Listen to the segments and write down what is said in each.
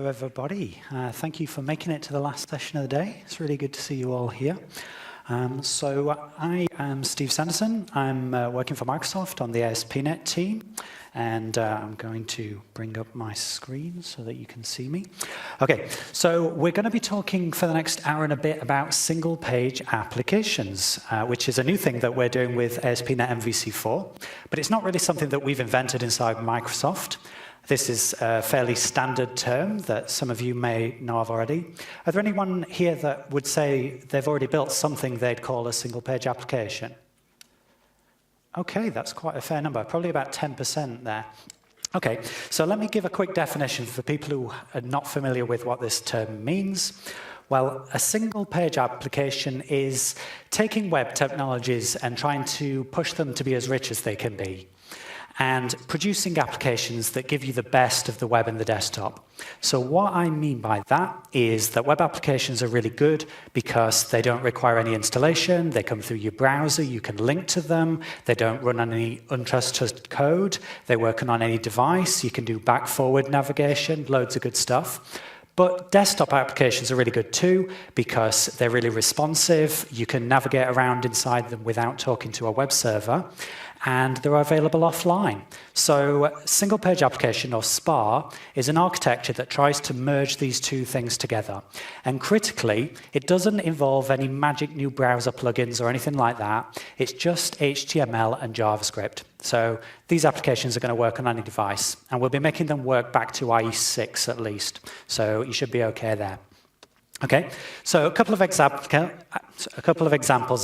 Hello, everybody. Thank you for making it to the last session of the day. It's really good to see you all here. I am Steve Sanderson. I'm working for Microsoft on the ASP.NET team, and I'm going to bring up my screen so that you can see me. Okay, so we're going to be talking for the next hour and a bit about single-page applications, which is a new thing that we're doing with ASP.NET MVC4, but it's not really something that we've invented inside Microsoft. This is a fairly standard term that some of you may know of already. Are there anyone here that would say they've already built something they'd call a single-page application? Okay, that's quite a fair number, probably about 10% there. Okay, so let me give a quick definition for people who are not familiar with what this term means. Well, a single-page application is taking web technologies and trying to push them to be as rich as they can be, and producing applications that give you the best of the web and the desktop. So what I mean by that is that web applications are really good because they don't require any installation, they come through your browser, you can link to them, they don't run on any untrusted code, they work on any device, you can do back-forward navigation, loads of good stuff. But desktop applications are really good too because they're really responsive, you can navigate around inside them without talking to a web server, and they're available offline. So single-page application, or SPA, is an architecture that tries to merge these two things together. And critically, it doesn't involve any magic new browser plugins or anything like that. It's just HTML and JavaScript. So these applications are going to work on any device, and we'll be making them work back to IE6 at least. So you should be okay there. Okay, so a couple of examples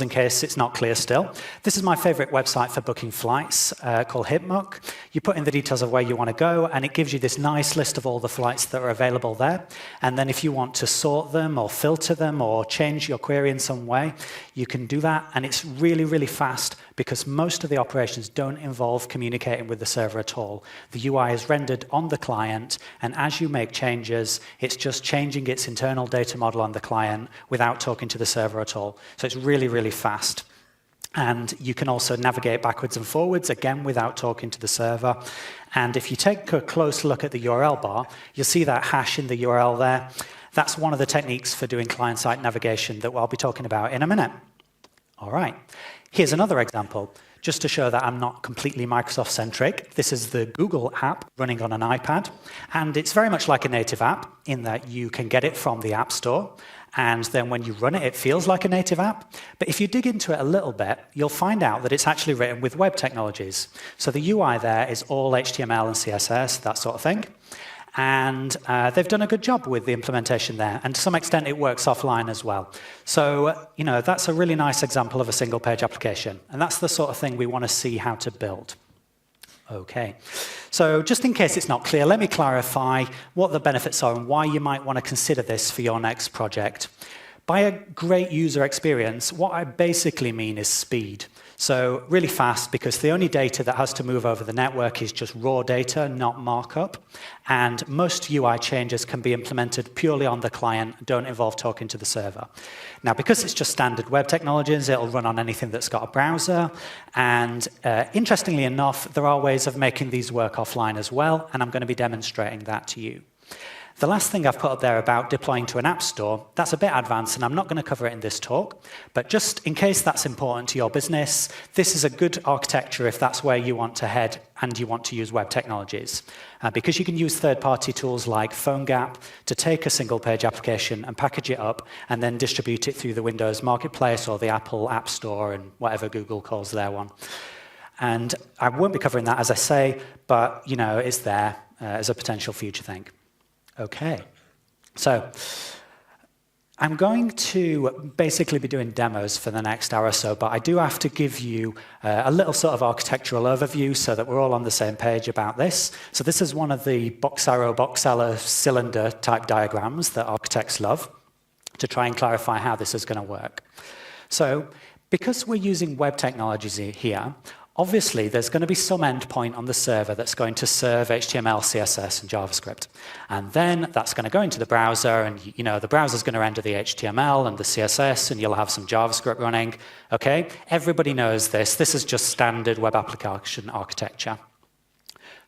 in case it's not clear still. This is my favorite website for booking flights called Hipmuck. You put in the details of where you want to go, and it gives you this nice list of all the flights that are available there. And then if you want to sort them or filter them or change your query in some way, you can do that. And it's really, really fast because most of the operations don't involve communicating with the server at all. The UI is rendered on the client, and as you make changes, it's just changing its internal data model on the client without talking to the server at all. So it's really, really fast. And you can also navigate backwards and forwards, again, without talking to the server. And if you take a close look at the URL bar, you'll see that hash in the URL there. That's one of the techniques for doing client-side navigation that I'll be talking about in a minute. All right. Here's another example, just to show that I'm not completely Microsoft-centric. This is the Google app running on an iPad, and it's very much like a native app in that you can get it from the App Store, and then when you run it, it feels like a native app. But if you dig into it a little bit, you'll find out that it's actually written with web technologies. So the UI there is all HTML and CSS, that sort of thing. And they've done a good job with the implementation there. And to some extent, it works offline as well. So, that's a really nice example of a single-page application. And that's the sort of thing we want to see how to build. OK. So just in case it's not clear, let me clarify what the benefits are and why you might want to consider this for your next project. By a great user experience, what I basically mean is speed. So really fast, because the only data that has to move over the network is just raw data, not markup. And most UI changes can be implemented purely on the client, don't involve talking to the server. Now, because it's just standard web technologies, it'll run on anything that's got a browser. And interestingly enough, there are ways of making these work offline as well, and I'm going to be demonstrating that to you. The last thing I've put up there about deploying to an app store, that's a bit advanced, and I'm not going to cover it in this talk. But just in case that's important to your business, this is a good architecture if that's where you want to head and you want to use web technologies. Because you can use third-party tools like PhoneGap to take a single-page application and package it up and then distribute it through the Windows Marketplace or the Apple App Store and whatever Google calls their one. And I won't be covering that, as I say, but it's there as a potential future thing. Okay, so I'm going to basically be doing demos for the next hour or so, but I do have to give you a little sort of architectural overview so that we're all on the same page about this. So this is one of the box cellar cylinder type diagrams that architects love to try and clarify how this is going to work. So because we're using web technologies here, obviously, there's going to be some endpoint on the server that's going to serve HTML, CSS, and JavaScript. And then that's going to go into the browser, and the browser's going to render the HTML and the CSS, and you'll have some JavaScript running. Okay? Everybody knows this. This is just standard web application architecture.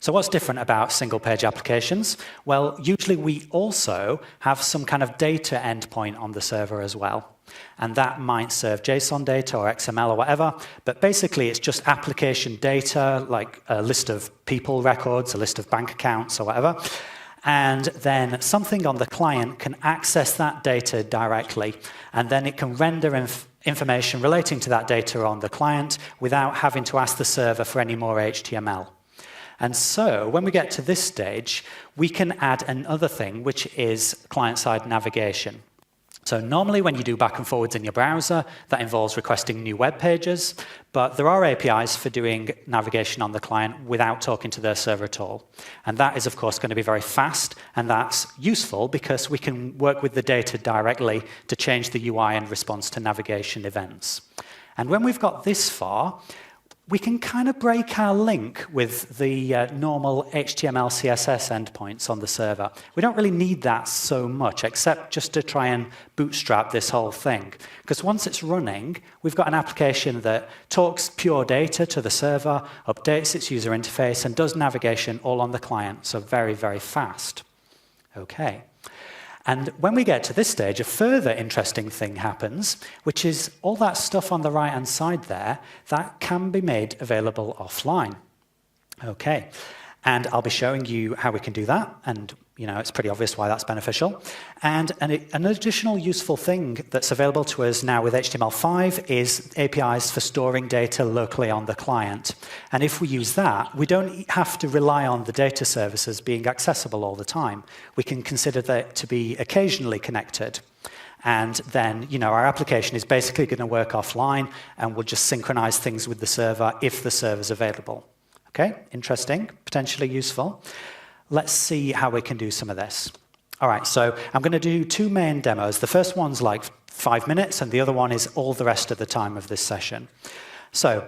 So what's different about single-page applications? Well, usually we also have some kind of data endpoint on the server as well. And that might serve JSON data or XML or whatever, but basically it's just application data, like a list of people records, a list of bank accounts or whatever. And then something on the client can access that data directly, and then it can render information relating to that data on the client without having to ask the server for any more HTML. And so when we get to this stage, we can add another thing, which is client-side navigation. So normally when you do back and forwards in your browser, that involves requesting new web pages, but there are APIs for doing navigation on the client without talking to their server at all. And that is, of course, going to be very fast, and that's useful because we can work with the data directly to change the UI in response to navigation events. And when we've got this far, we can kind of break our link with the normal HTML, CSS endpoints on the server. We don't really need that so much, except just to try and bootstrap this whole thing. Because once it's running, we've got an application that talks pure data to the server, updates its user interface, and does navigation all on the client, so very, very fast. Okay. And when we get to this stage, a further interesting thing happens, which is all that stuff on the right-hand side there, that can be made available offline. Okay, and I'll be showing you how we can do that, and it's pretty obvious why that's beneficial. And an additional useful thing that's available to us now with HTML5 is APIs for storing data locally on the client. And if we use that, we don't have to rely on the data services being accessible all the time. We can consider that to be occasionally connected. And then, our application is basically going to work offline, and we'll just synchronize things with the server if the server's available. Okay, interesting, potentially useful. Let's see how we can do some of this. All right, so I'm going to do two main demos. The first one's like 5 minutes, and the other one is all the rest of the time of this session. So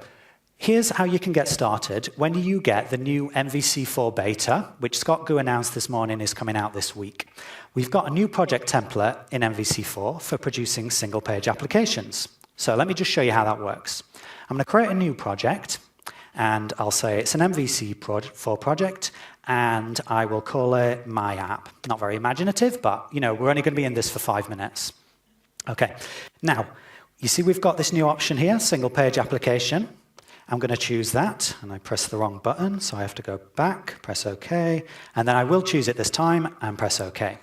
here's how you can get started when you get the new MVC4 beta, which Scott Gu announced this morning is coming out this week. We've got a new project template in MVC4 for producing single-page applications. So let me just show you how that works. I'm going to create a new project, and I'll say it's an MVC4 project, and I will call it My App. Not very imaginative, but we're only going to be in this for 5 minutes. Okay, now, you see we've got this new option here, single page application. I'm going to choose that, and I press the wrong button, so I have to go back, press OK, and then I will choose it this time and press OK.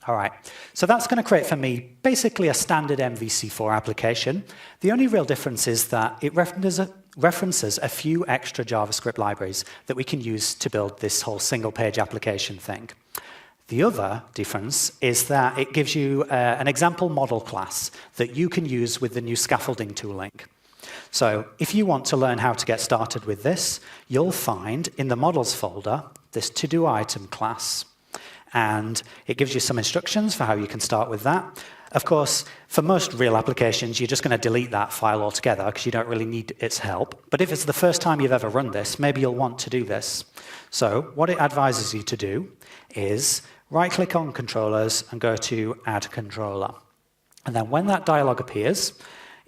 All right, so that's going to create for me basically a standard MVC4 application. The only real difference is that it references a few extra JavaScript libraries that we can use to build this whole single-page application thing. The other difference is that it gives you an example model class that you can use with the new scaffolding tooling. So if you want to learn how to get started with this, you'll find in the models folder this to-do item class. And it gives you some instructions for how you can start with that. Of course, for most real applications, you're just going to delete that file altogether because you don't really need its help. But if it's the first time you've ever run this, maybe you'll want to do this. So what it advises you to do is right-click on controllers and go to Add Controller. And then when that dialog appears,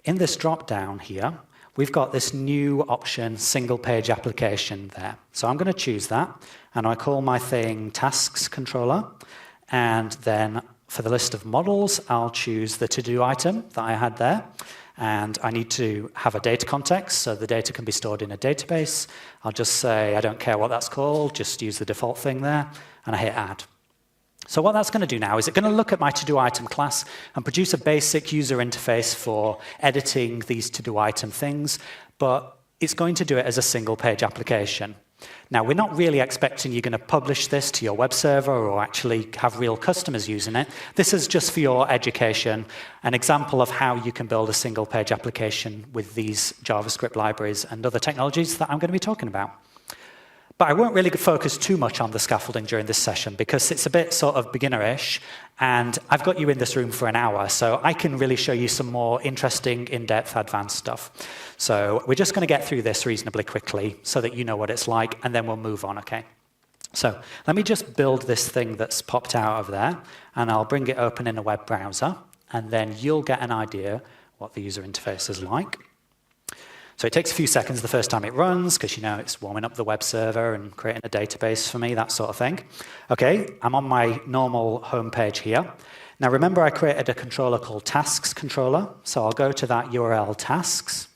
in this drop-down here, we've got this new option, single page application there. So I'm going to choose that, and I call my thing tasks controller. And then for the list of models, I'll choose the to-do item that I had there. And I need to have a data context, so the data can be stored in a database. I'll just say, I don't care what that's called, just use the default thing there, and I hit add. So what that's going to do now is it's going to look at my to-do item class and produce a basic user interface for editing these to-do item things, but it's going to do it as a single-page application. Now, we're not really expecting you're going to publish this to your web server or actually have real customers using it. This is just for your education, an example of how you can build a single-page application with these JavaScript libraries and other technologies that I'm going to be talking about. But I won't really focus too much on the scaffolding during this session because it's a bit sort of beginner-ish, and I've got you in this room for an hour, so I can really show you some more interesting, in-depth, advanced stuff. So we're just going to get through this reasonably quickly so that you know what it's like, and then we'll move on, okay? So let me just build this thing that's popped out of there, and I'll bring it open in a web browser, and then you'll get an idea what the user interface is like. So it takes a few seconds the first time it runs, because it's warming up the web server and creating a database for me, that sort of thing. Okay, I'm on my normal home page here. Now remember I created a controller called tasks controller, so I'll go to that URL tasks,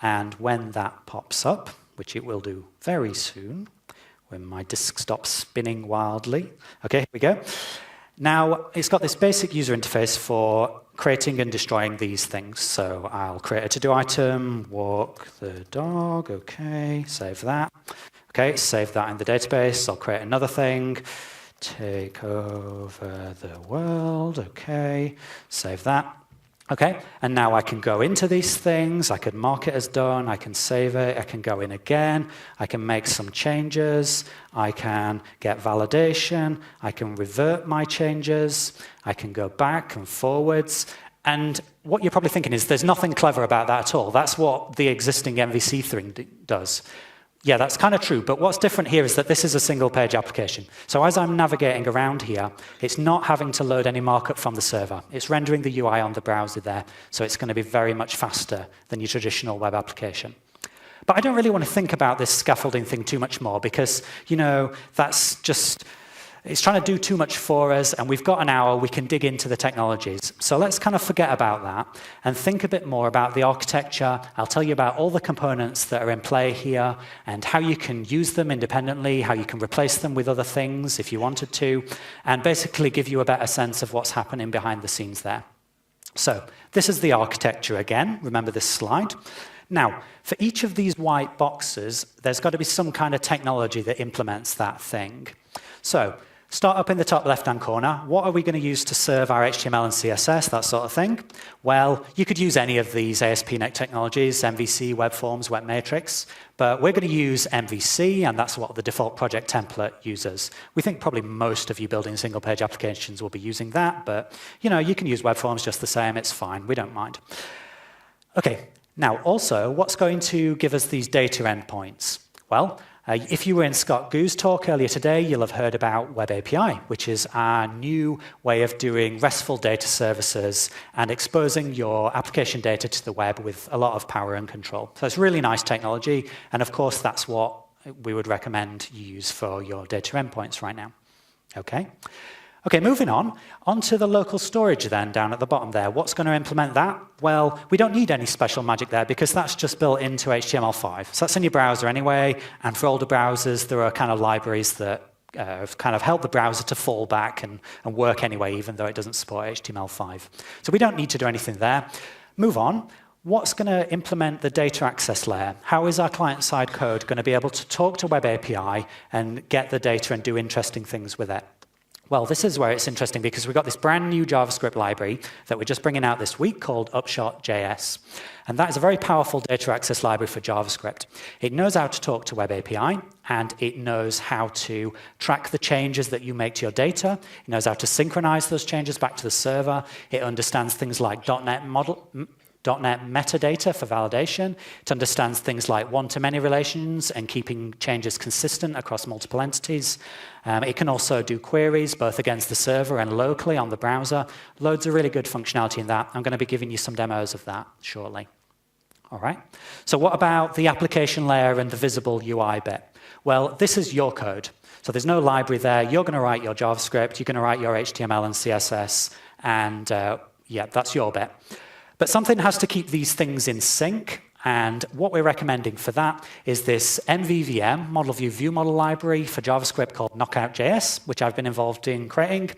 and when that pops up, which it will do very soon, when my disk stops spinning wildly. Okay, here we go. Now, it's got this basic user interface for creating and destroying these things. So I'll create a to-do item, walk the dog, okay, save that. Okay, save that in the database. I'll create another thing, take over the world, okay, save that. Okay, and now I can go into these things, I can mark it as done, I can save it, I can go in again, I can make some changes, I can get validation, I can revert my changes, I can go back and forwards, and what you're probably thinking is there's nothing clever about that at all. That's what the existing MVC thing does. Yeah, that's kind of true, but what's different here is that this is a single-page application. So as I'm navigating around here, it's not having to load any markup from the server. It's rendering the UI on the browser there, so it's going to be very much faster than your traditional web application. But I don't really want to think about this scaffolding thing too much more because, that's just... It's trying to do too much for us, and we've got an hour, we can dig into the technologies. So let's kind of forget about that and think a bit more about the architecture. I'll tell you about all the components that are in play here and how you can use them independently, how you can replace them with other things if you wanted to, and basically give you a better sense of what's happening behind the scenes there. So this is the architecture again. Remember this slide. Now, for each of these white boxes, there's got to be some kind of technology that implements that thing. So start up in the top left-hand corner. What are we going to use to serve our HTML and CSS, that sort of thing? Well, you could use any of these ASP.NET technologies, MVC, Web Forms, Web Matrix, but we're going to use MVC, and that's what the default project template uses. We think probably most of you building single-page applications will be using that, but you can use Web Forms just the same. It's fine. We don't mind. Okay, now also, what's going to give us these data endpoints? Well, if you were in Scott Goo's talk earlier today, you'll have heard about Web API, which is our new way of doing RESTful data services and exposing your application data to the web with a lot of power and control. So it's really nice technology, and of course that's what we would recommend you use for your data endpoints right now. Okay, moving on to the local storage then, down at the bottom there. What's going to implement that? Well, we don't need any special magic there because that's just built into HTML5. So that's in your browser anyway, and for older browsers, there are kind of libraries that have kind of helped the browser to fall back and work anyway, even though it doesn't support HTML5. So we don't need to do anything there. Move on. What's going to implement the data access layer? How is our client-side code going to be able to talk to Web API and get the data and do interesting things with it? Well, this is where it's interesting because we've got this brand new JavaScript library that we're just bringing out this week called Upshot.js. And that is a very powerful data access library for JavaScript. It knows how to talk to Web API, and it knows how to track the changes that you make to your data. It knows how to synchronize those changes back to the server. It understands things like .NET metadata for validation. It understands things like one-to-many relations and keeping changes consistent across multiple entities. It can also do queries both against the server and locally on the browser. Loads of really good functionality in that. I'm going to be giving you some demos of that shortly. All right. So what about the application layer and the visible UI bit? Well, this is your code. So there's no library there. You're going to write your JavaScript. You're going to write your HTML and CSS. And yeah, that's your bit. But something has to keep these things in sync, and what we're recommending for that is this MVVM, Model View View Model library for JavaScript called Knockout.js, which I've been involved in creating,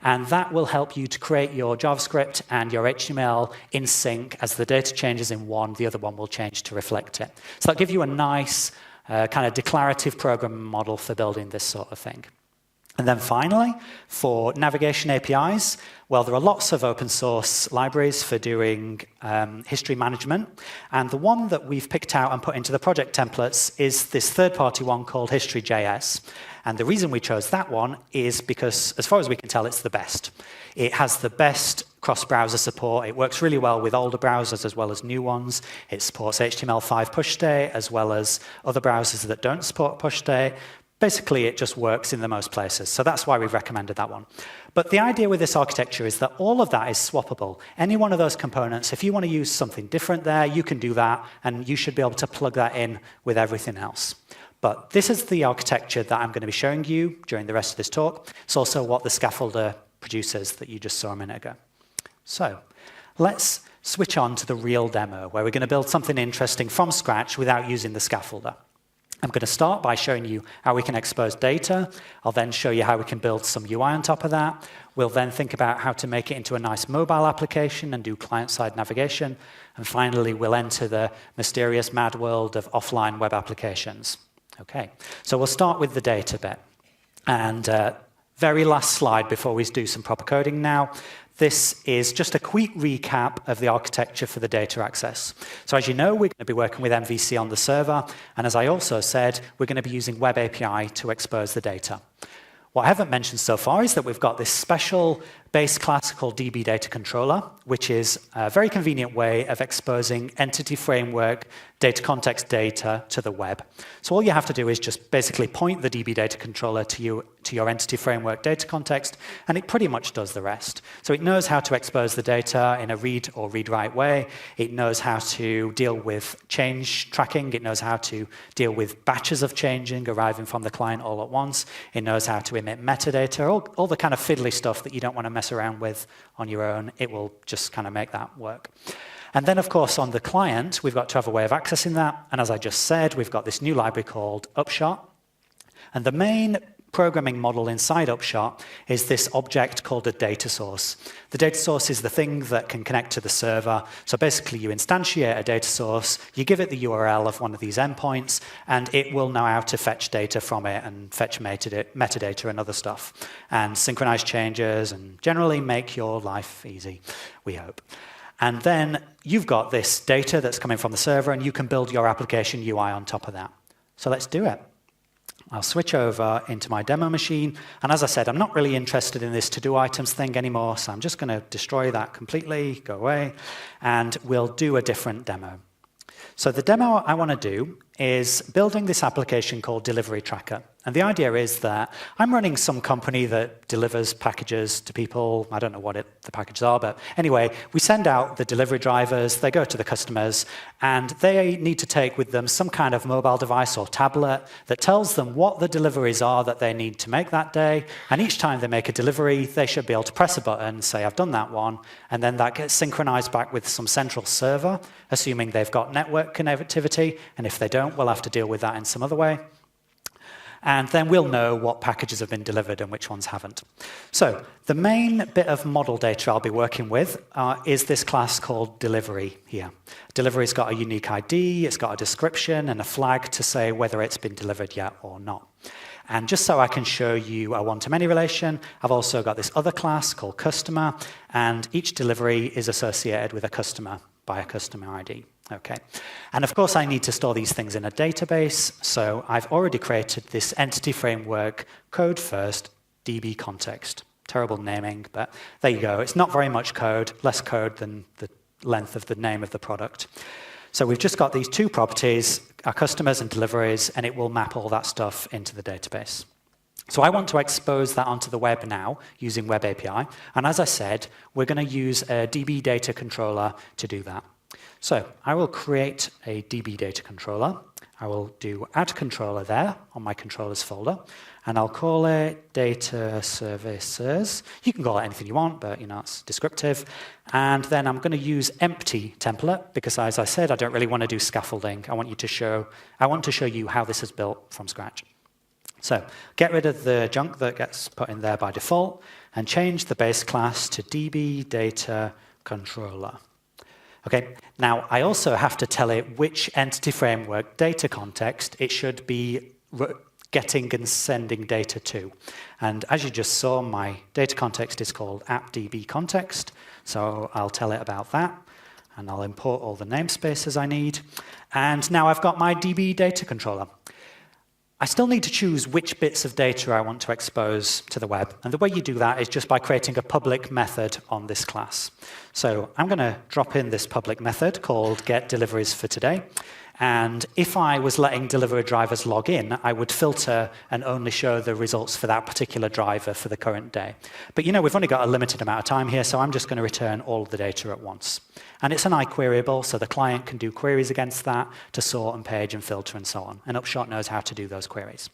and that will help you to create your JavaScript and your HTML in sync. As the data changes in one, the other one will change to reflect it. So that'll give you a nice kind of declarative programming model for building this sort of thing. And then finally, for navigation APIs, well, there are lots of open source libraries for doing history management. And the one that we've picked out and put into the project templates is this third-party one called History.js. And the reason we chose that one is because, as far as we can tell, it's the best. It has the best cross-browser support. It works really well with older browsers as well as new ones. It supports HTML5 push state as well as other browsers that don't support push state. Basically, it just works in the most places. So that's why we've recommended that one. But the idea with this architecture is that all of that is swappable. Any one of those components, if you want to use something different there, you can do that, and you should be able to plug that in with everything else. But this is the architecture that I'm going to be showing you during the rest of this talk. It's also what the scaffolder produces that you just saw a minute ago. So let's switch on to the real demo, where we're going to build something interesting from scratch without using the scaffolder. I'm going to start by showing you how we can expose data. I'll then show you how we can build some UI on top of that. We'll then think about how to make it into a nice mobile application and do client-side navigation. And finally, we'll enter the mysterious mad world of offline web applications. Okay, so we'll start with the data bit. And very last slide before we do some proper coding now. This is just a quick recap of the architecture for the data access. So as you know, we're going to be working with MVC on the server. And as I also said, we're going to be using Web API to expose the data. What I haven't mentioned so far is that we've got this special base class called DB Data Controller, which is a very convenient way of exposing entity framework data context data to the web. So all you have to do is just basically point the DB Data Controller to your entity framework data context, and it pretty much does the rest. So it knows how to expose the data in a read or read-write way. It knows how to deal with change tracking. It knows how to deal with batches of changing arriving from the client all at once. It knows how to emit metadata, all the kind of fiddly stuff that you don't want to mess around with on your own. It will just kind of make that work. And then, of course, on the client, we've got to have a way of accessing that. And as I just said, we've got this new library called Upshot. And the main programming model inside Upshot is this object called a data source. The data source is the thing that can connect to the server. So basically, you instantiate a data source, you give it the URL of one of these endpoints, and it will know how to fetch data from it and fetch metadata and other stuff, and synchronize changes and generally make your life easy, we hope. And then you've got this data that's coming from the server, and you can build your application UI on top of that. So let's do it. I'll switch over into my demo machine. And as I said, I'm not really interested in this to-do items thing anymore, so I'm just going to destroy that completely, go away, and we'll do a different demo. So the demo I want to do is building this application called Delivery Tracker. And the idea is that I'm running some company that delivers packages to people. I don't know what the packages are, but anyway, we send out the delivery drivers, they go to the customers, and they need to take with them some kind of mobile device or tablet that tells them what the deliveries are that they need to make that day. And each time they make a delivery, they should be able to press a button, say, I've done that one, and then that gets synchronized back with some central server, assuming they've got network connectivity, and if they don't, we'll have to deal with that in some other way. And then we'll know what packages have been delivered and which ones haven't. So the main bit of model data I'll be working with is this class called delivery here. Delivery's got a unique ID, it's got a description and a flag to say whether it's been delivered yet or not. And just so I can show you a one-to-many relation, I've also got this other class called customer, and each delivery is associated with a customer by a customer ID. Okay, and of course I need to store these things in a database, so I've already created this entity framework code first DB context. Terrible naming, but there you go. It's not very much code, less code than the length of the name of the product. So we've just got these two properties, our customers and deliveries, and it will map all that stuff into the database. So I want to expose that onto the web now using Web API, and as I said, we're going to use a DB data controller to do that. So I will create a DB data controller. I will do add controller there on my controllers folder, and I'll call it data services. You can call it anything you want, but it's descriptive. And then I'm going to use empty template because, as I said, I don't really want to do scaffolding. I want to show you how this is built from scratch. So get rid of the junk that gets put in there by default and change the base class to DB data controller. Okay, now I also have to tell it which entity framework data context it should be getting and sending data to. And as you just saw, my data context is called appdb context, so I'll tell it about that, and I'll import all the namespaces I need. And now I've got my DB data controller. I still need to choose which bits of data I want to expose to the web. And the way you do that is just by creating a public method on this class. So I'm going to drop in this public method called getDeliveries for today. And if I was letting delivery drivers log in, I would filter and only show the results for that particular driver for the current day. But we've only got a limited amount of time here, so I'm just going to return all of the data at once. And it's an iQueryable, so the client can do queries against that to sort and page and filter and so on. And Upshot knows how to do those queries.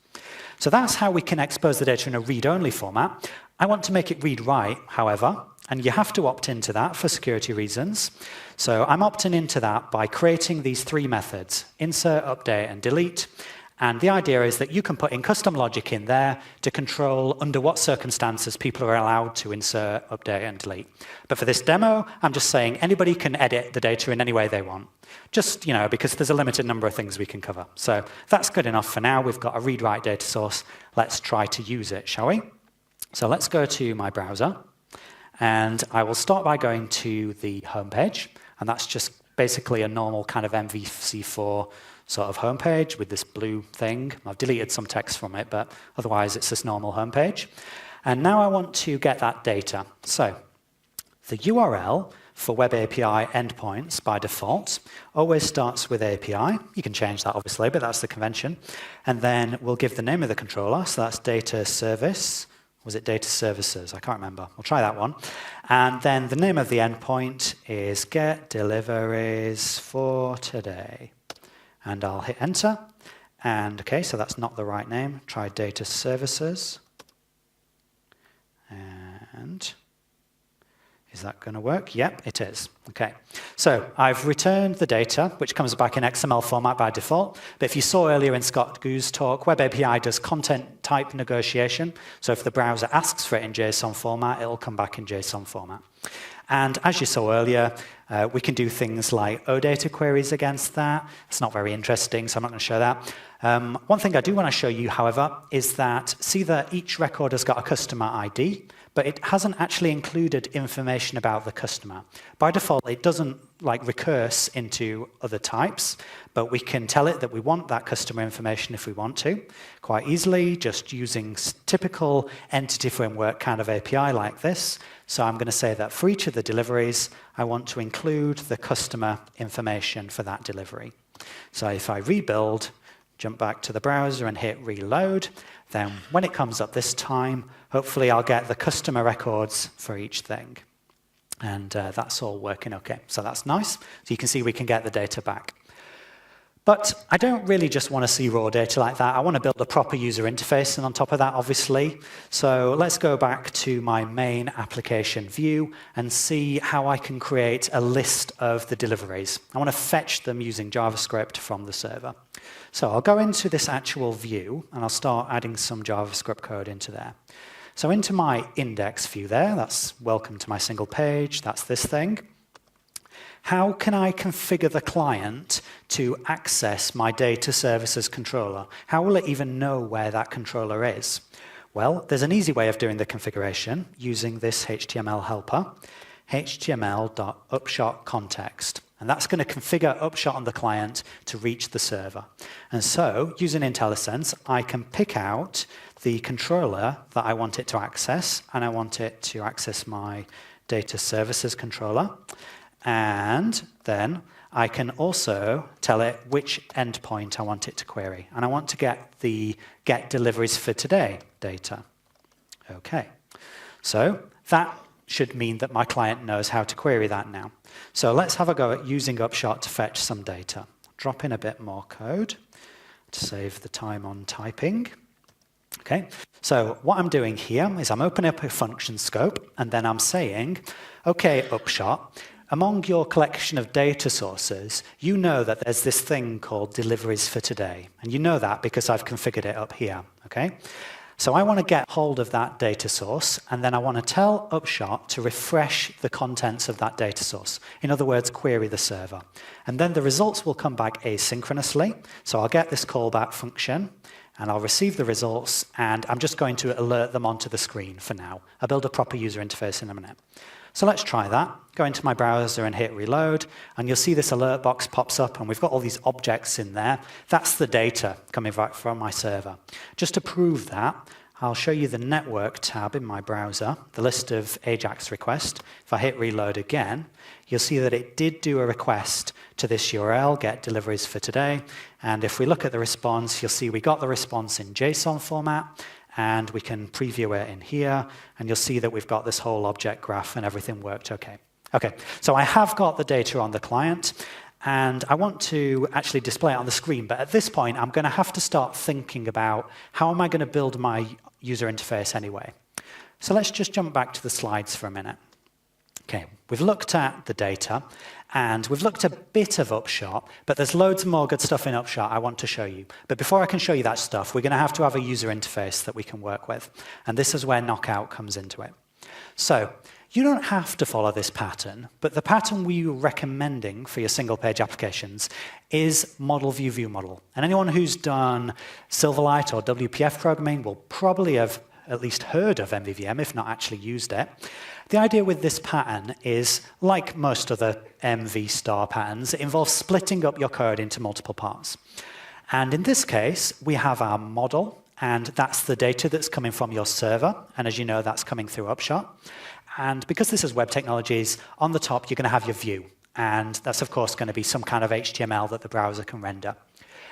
So that's how we can expose the data in a read-only format. I want to make it read-write, however, and you have to opt into that for security reasons. So I'm opting into that by creating these three methods: insert, update, and delete. And the idea is that you can put in custom logic in there to control under what circumstances people are allowed to insert, update, and delete. But for this demo, I'm just saying anybody can edit the data in any way they want. Just, because there's a limited number of things we can cover. So that's good enough for now. We've got a read-write data source. Let's try to use it, shall we? So let's go to my browser. And I will start by going to the home page. And that's just basically a normal kind of MVC4 sort of homepage with this blue thing. I've deleted some text from it, but otherwise it's this normal homepage. And now I want to get that data. So the URL for Web API endpoints by default always starts with API. You can change that, obviously, but that's the convention. And then we'll give the name of the controller. So that's data service. Was it data services? I can't remember. We'll try that one. And then the name of the endpoint is get deliveries for today. And I'll hit enter. And OK, so that's not the right name. Try data services. And is that going to work? Yep, it is. OK. So I've returned the data, which comes back in XML format by default. But if you saw earlier in Scott Goo's talk, Web API does content type negotiation. So if the browser asks for it in JSON format, it'll come back in JSON format. And as you saw earlier, we can do things like OData queries against that. It's not very interesting, so I'm not going to show that. One thing I do want to show you, however, is that see that each record has got a customer ID, but it hasn't actually included information about the customer. By default, it doesn't recurse into other types, but we can tell it that we want that customer information if we want to, quite easily, just using typical entity framework kind of API like this. So I'm going to say that for each of the deliveries, I want to include the customer information for that delivery. So if I rebuild, jump back to the browser and hit reload, then when it comes up this time, hopefully I'll get the customer records for each thing. And that's all working OK. So that's nice. So you can see we can get the data back. But I don't really just want to see raw data like that. I want to build a proper user interface, and on top of that, obviously. So let's go back to my main application view and see how I can create a list of the deliveries. I want to fetch them using JavaScript from the server. So I'll go into this actual view, and I'll start adding some JavaScript code into there. So into my index view there, that's welcome to my single page, that's this thing. How can I configure the client to access my data services controller? How will it even know where that controller is? Well, there's an easy way of doing the configuration using this HTML helper, html.upshotContext. And that's going to configure Upshot on the client to reach the server. And so, using IntelliSense, I can pick out the controller that I want it to access, and I want it to access my data services controller. And then I can also tell it which endpoint I want it to query. And I want to get the get deliveries for today data. OK. So that should mean that my client knows how to query that now. So let's have a go at using Upshot to fetch some data. Drop in a bit more code to save the time on typing. OK. So what I'm doing here is I'm opening up a function scope, and then I'm saying, OK, Upshot, among your collection of data sources, you know that there's this thing called deliveries for today. And you know that because I've configured it up here. Okay? So I want to get hold of that data source, and then I want to tell Upshot to refresh the contents of that data source. In other words, query the server. And then the results will come back asynchronously. So I'll get this callback function, and I'll receive the results, and I'm just going to alert them onto the screen for now. I'll build a proper user interface in a minute. So let's try that. Go into my browser and hit reload, and you'll see this alert box pops up, and we've got all these objects in there. That's the data coming back from my server. Just to prove that, I'll show you the network tab in my browser, the list of AJAX requests. If I hit reload again, you'll see that it did do a request to this URL, get deliveries for today. And if we look at the response, you'll see we got the response in JSON format, and we can preview it in here, and you'll see that we've got this whole object graph and everything worked okay. Okay, so I have got the data on the client, and I want to actually display it on the screen, but at this point, I'm going to have to start thinking about how am I going to build my user interface anyway. So let's just jump back to the slides for a minute. Okay, we've looked at the data, and we've looked a bit of Upshot, but there's loads more good stuff in Upshot I want to show you. But before I can show you that stuff, we're going to have a user interface that we can work with, and this is where Knockout comes into it. So you don't have to follow this pattern, but the pattern we're recommending for your single-page applications is model view view model. And anyone who's done Silverlight or WPF programming will probably have at least heard of MVVM, if not actually used it. The idea with this pattern is, like most other MV star patterns, it involves splitting up your code into multiple parts. And in this case, we have our model, and that's the data that's coming from your server. And as you know, that's coming through Upshot. And because this is web technologies, on the top, you're going to have your view. And that's, of course, going to be some kind of HTML that the browser can render.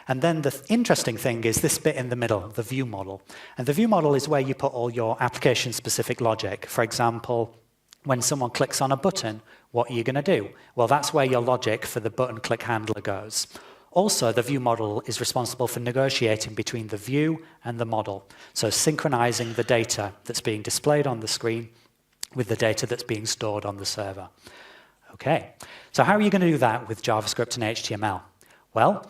And then the interesting thing is this bit in the middle, the view model. And the view model is where you put all your application-specific logic. For example, when someone clicks on a button, what are you going to do? Well, that's where your logic for the button click handler goes. Also, the view model is responsible for negotiating between the view and the model. So synchronizing the data that's being displayed on the screen with the data that's being stored on the server. Okay, so how are you going to do that with JavaScript and HTML? Well,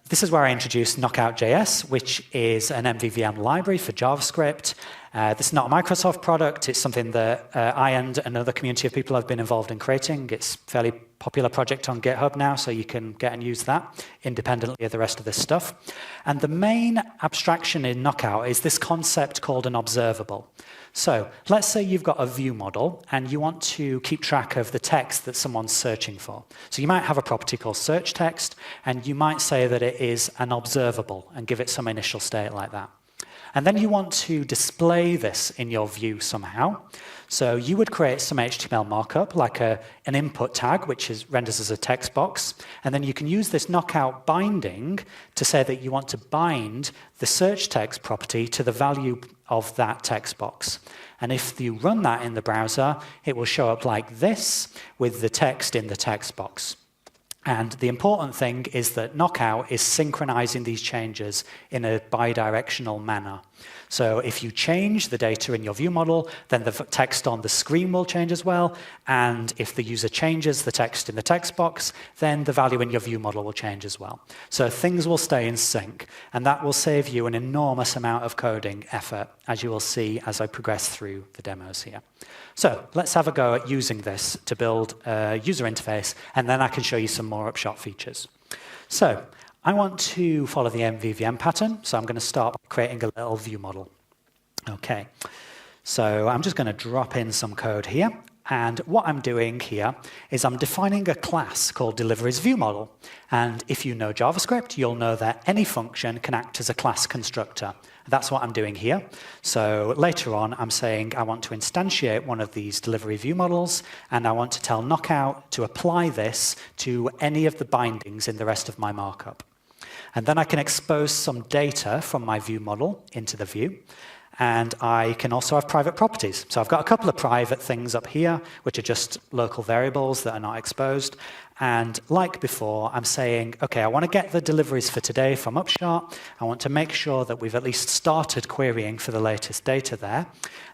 this is where I introduced Knockout.js, which is an MVVM library for JavaScript. This is not a Microsoft product. It's something that I and another community of people have been involved in creating. It's a fairly popular project on GitHub now, so you can get and use that independently of the rest of this stuff. And the main abstraction in Knockout is this concept called an observable. So let's say you've got a view model and you want to keep track of the text that someone's searching for. So you might have a property called search text, and you might say that it is an observable and give it some initial state like that. And then you want to display this in your view somehow. So you would create some HTML markup, like an input tag, which renders as a text box. And then you can use this knockout binding to say that you want to bind the search text property to the value of that text box. And if you run that in the browser, it will show up like this with the text in the text box. And the important thing is that Knockout is synchronizing these changes in a bidirectional manner. So if you change the data in your view model, then the text on the screen will change as well. And if the user changes the text in the text box, then the value in your view model will change as well. So things will stay in sync. And that will save you an enormous amount of coding effort, as you will see as I progress through the demos here. So let's have a go at using this to build a user interface, and then I can show you some more Upshot features. So I want to follow the MVVM pattern, so I'm going to start by creating a little view model. Okay, so I'm just going to drop in some code here, and what I'm doing here is I'm defining a class called deliveries view model. And if you know JavaScript, you'll know that any function can act as a class constructor. That's what I'm doing here. So later on, I'm saying I want to instantiate one of these delivery view models, and I want to tell Knockout to apply this to any of the bindings in the rest of my markup. And then I can expose some data from my view model into the view. And I can also have private properties. So I've got a couple of private things up here, which are just local variables that are not exposed. And like before, I'm saying, OK, I want to get the deliveries for today from Upshot. I want to make sure that we've at least started querying for the latest data there.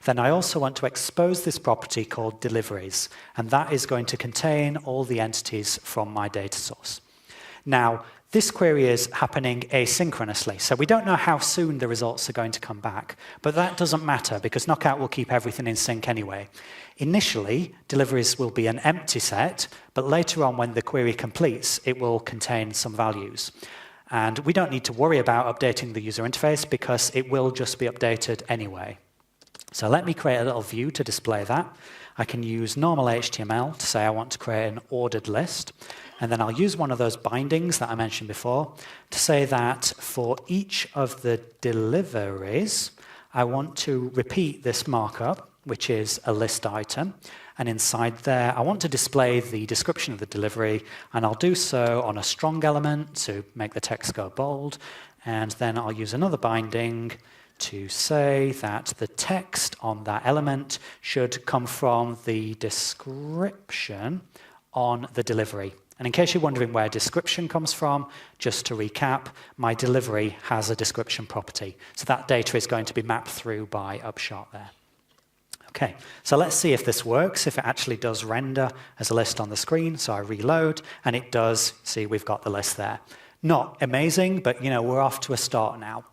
Then I also want to expose this property called deliveries. And that is going to contain all the entities from my data source. Now, this query is happening asynchronously, so we don't know how soon the results are going to come back, but that doesn't matter because Knockout will keep everything in sync anyway. Initially, deliveries will be an empty set, but later on when the query completes, it will contain some values. And we don't need to worry about updating the user interface because it will just be updated anyway. So let me create a little view to display that. I can use normal HTML to say I want to create an ordered list. And then I'll use one of those bindings that I mentioned before to say that for each of the deliveries, I want to repeat this markup, which is a list item. And inside there, I want to display the description of the delivery, and I'll do so on a strong element to make the text go bold. And then I'll use another binding to say that the text on that element should come from the description on the delivery. And in case you're wondering where description comes from, just to recap, my delivery has a description property. So that data is going to be mapped through by Upshot there. Okay, so let's see if this works, if it actually does render as a list on the screen. So I reload, and it does. See, we've got the list there. Not amazing, but we're off to a start now.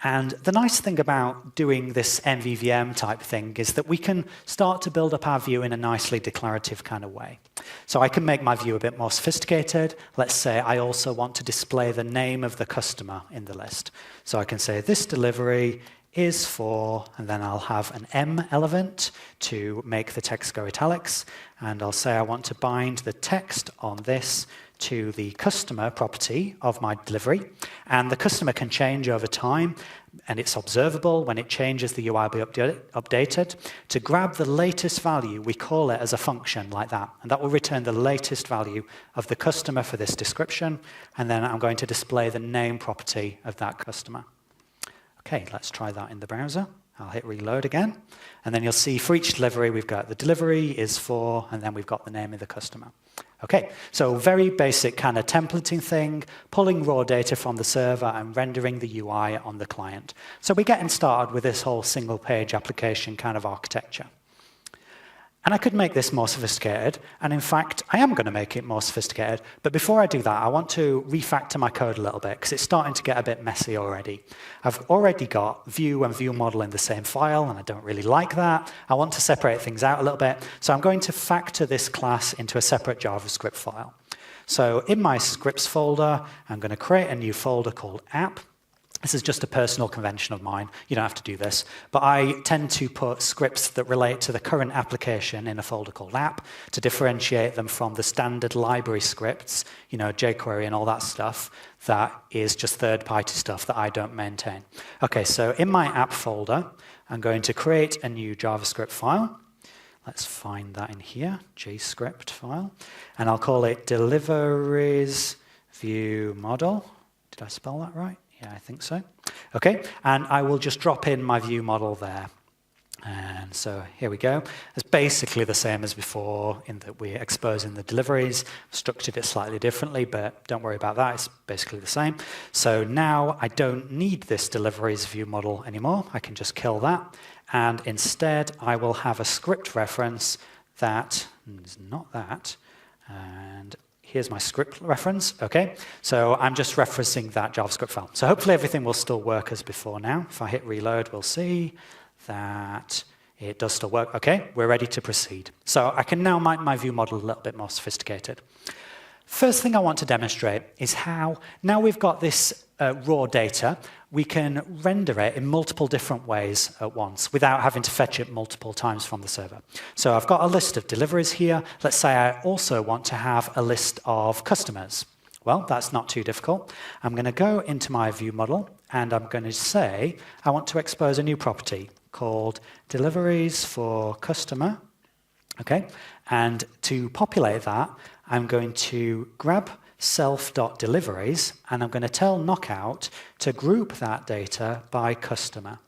And the nice thing about doing this MVVM type thing is that we can start to build up our view in a nicely declarative kind of way. So I can make my view a bit more sophisticated. Let's say I also want to display the name of the customer in the list. So I can say this delivery is for, and then I'll have an M element to make the text go italics. And I'll say I want to bind the text on this to the customer property of my delivery. And the customer can change over time, and it's observable when it changes, the UI will be updated. To grab the latest value, we call it as a function like that, and that will return the latest value of the customer for this description, and then I'm going to display the name property of that customer. Okay, let's try that in the browser. I'll hit reload again, and then you'll see for each delivery, we've got the delivery is for, and then we've got the name of the customer. Okay, so very basic kind of templating thing, pulling raw data from the server and rendering the UI on the client. So we're getting started with this whole single page application kind of architecture. And I could make this more sophisticated, and in fact, I am going to make it more sophisticated. But before I do that, I want to refactor my code a little bit, because it's starting to get a bit messy already. I've already got view and view model in the same file, and I don't really like that. I want to separate things out a little bit, so I'm going to factor this class into a separate JavaScript file. So in my scripts folder, I'm going to create a new folder called app. This is just a personal convention of mine. You don't have to do this. But I tend to put scripts that relate to the current application in a folder called app to differentiate them from the standard library scripts, jQuery and all that stuff, that is just third-party stuff that I don't maintain. Okay, so in my app folder, I'm going to create a new JavaScript file. Let's find that in here, JScript file. And I'll call it deliveries view model. Did I spell that right? Yeah, I think so. Okay, and I will just drop in my view model there. And so here we go. It's basically the same as before in that we're exposing the deliveries, structured it slightly differently, but don't worry about that. It's basically the same. So now I don't need this deliveries view model anymore. I can just kill that. And instead, I will have a script reference that is not that. And here's my script reference, okay? So I'm just referencing that JavaScript file. So hopefully everything will still work as before now. If I hit reload, we'll see that it does still work. Okay, we're ready to proceed. So I can now make my view model a little bit more sophisticated. First thing I want to demonstrate is how, now we've got this raw data, we can render it in multiple different ways at once without having to fetch it multiple times from the server. So I've got a list of deliveries here. Let's say I also want to have a list of customers. Well, that's not too difficult. I'm going to go into my view model, and I'm going to say I want to expose a new property called deliveries for customer. Okay, and to populate that, I'm going to grab self.deliveries, and I'm going to tell Knockout to group that data by customer.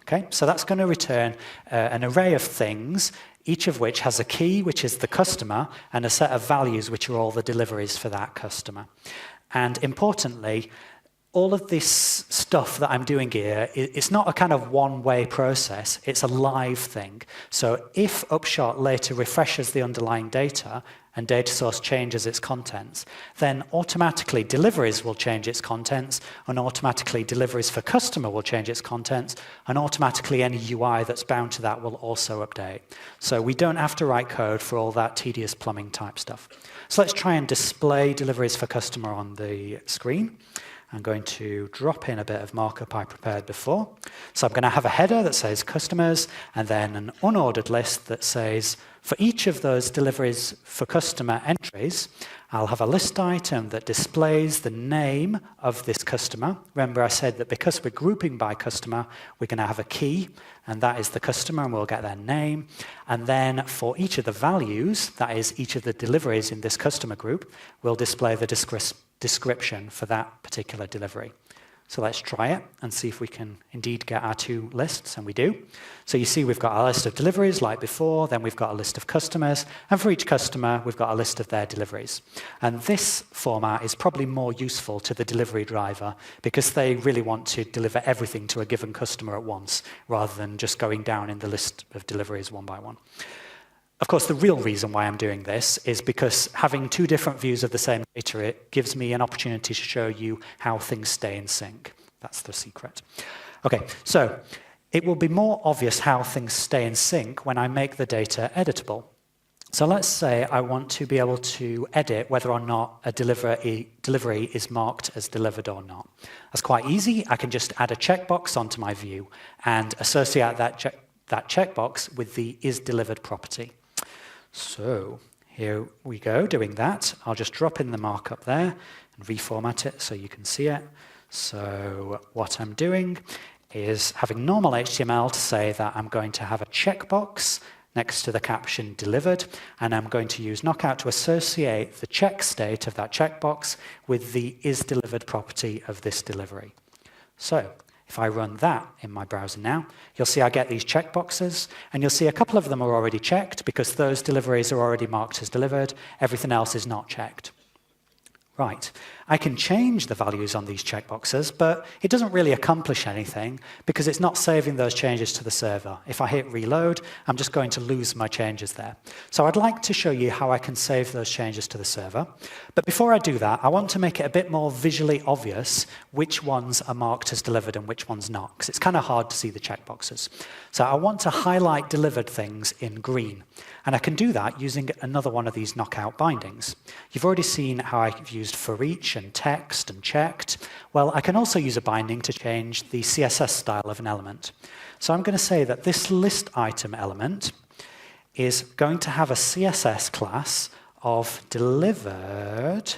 Okay, so that's going to return an array of things, each of which has a key, which is the customer, and a set of values, which are all the deliveries for that customer. And importantly, all of this stuff that I'm doing here, it's not a kind of one-way process, it's a live thing. So if Upshot later refreshes the underlying data and data source changes its contents, then automatically deliveries will change its contents, and automatically deliveries for customer will change its contents, and automatically any UI that's bound to that will also update. So we don't have to write code for all that tedious plumbing type stuff. So let's try and display deliveries for customer on the screen. I'm going to drop in a bit of markup I prepared before. So I'm going to have a header that says customers, and then an unordered list that says For each of those deliveries for customer entries, I'll have a list item that displays the name of this customer. Remember, I said that because we're grouping by customer, we're going to have a key, and that is the customer, and we'll get their name. And then for each of the values, that is each of the deliveries in this customer group, we'll display the description for that particular delivery. So let's try it and see if we can indeed get our two lists, and we do. So you see we've got our list of deliveries like before, then we've got a list of customers, and for each customer we've got a list of their deliveries. And this format is probably more useful to the delivery driver because they really want to deliver everything to a given customer at once rather than just going down in the list of deliveries one by one. Of course, the real reason why I'm doing this is because having two different views of the same data, it gives me an opportunity to show you how things stay in sync. That's the secret. Okay, so it will be more obvious how things stay in sync when I make the data editable. So let's say I want to be able to edit whether or not a delivery is marked as delivered or not. That's quite easy. I can just add a checkbox onto my view and associate that checkbox with the isDelivered property. So here we go doing that. I'll just drop in the markup there and reformat it so you can see it. So what I'm doing is having normal HTML to say that I'm going to have a checkbox next to the caption delivered, and I'm going to use knockout to associate the check state of that checkbox with the isDelivered property of this delivery. So if I run that in my browser now, you'll see I get these checkboxes, and you'll see a couple of them are already checked because those deliveries are already marked as delivered. Everything else is not checked. Right, I can change the values on these checkboxes, but it doesn't really accomplish anything because it's not saving those changes to the server. If I hit reload, I'm just going to lose my changes there. So I'd like to show you how I can save those changes to the server. But before I do that, I want to make it a bit more visually obvious which ones are marked as delivered and which ones not, because it's kind of hard to see the checkboxes. So I want to highlight delivered things in green. And I can do that using another one of these knockout bindings. You've already seen how I've used for each and text and checked. Well, I can also use a binding to change the CSS style of an element. So I'm going to say that this list item element is going to have a CSS class of delivered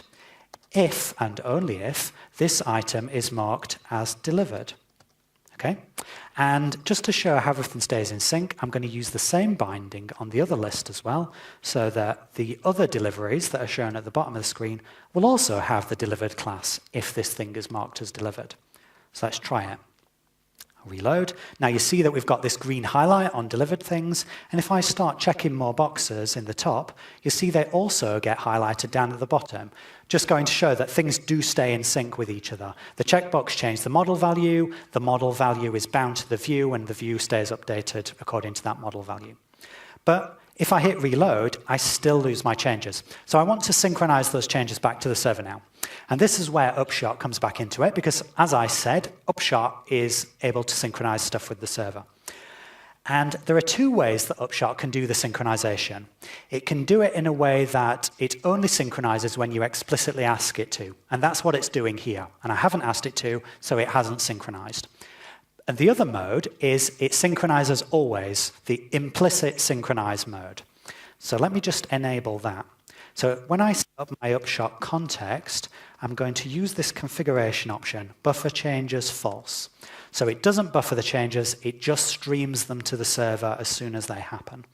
if and only if this item is marked as delivered. Okay? And just to show how everything stays in sync, I'm going to use the same binding on the other list as well, so that the other deliveries that are shown at the bottom of the screen will also have the delivered class if this thing is marked as delivered. So let's try it. I'll reload. Now you see that we've got this green highlight on delivered things, and if I start checking more boxes in the top, you see they also get highlighted down at the bottom, just going to show that things do stay in sync with each other. The checkbox changed the model value is bound to the view, and the view stays updated according to that model value. But if I hit reload, I still lose my changes. So I want to synchronize those changes back to the server now. And this is where Upshot comes back into it, because as I said, Upshot is able to synchronize stuff with the server. And there are two ways that Upshot can do the synchronization. It can do it in a way that it only synchronizes when you explicitly ask it to. And that's what it's doing here. And I haven't asked it to, so it hasn't synchronized. And the other mode is it synchronizes always, the implicit synchronize mode. So let me just enable that. So when I set up my Upshot context, I'm going to use this configuration option, buffer changes false. So it doesn't buffer the changes, it just streams them to the server as soon as they happen.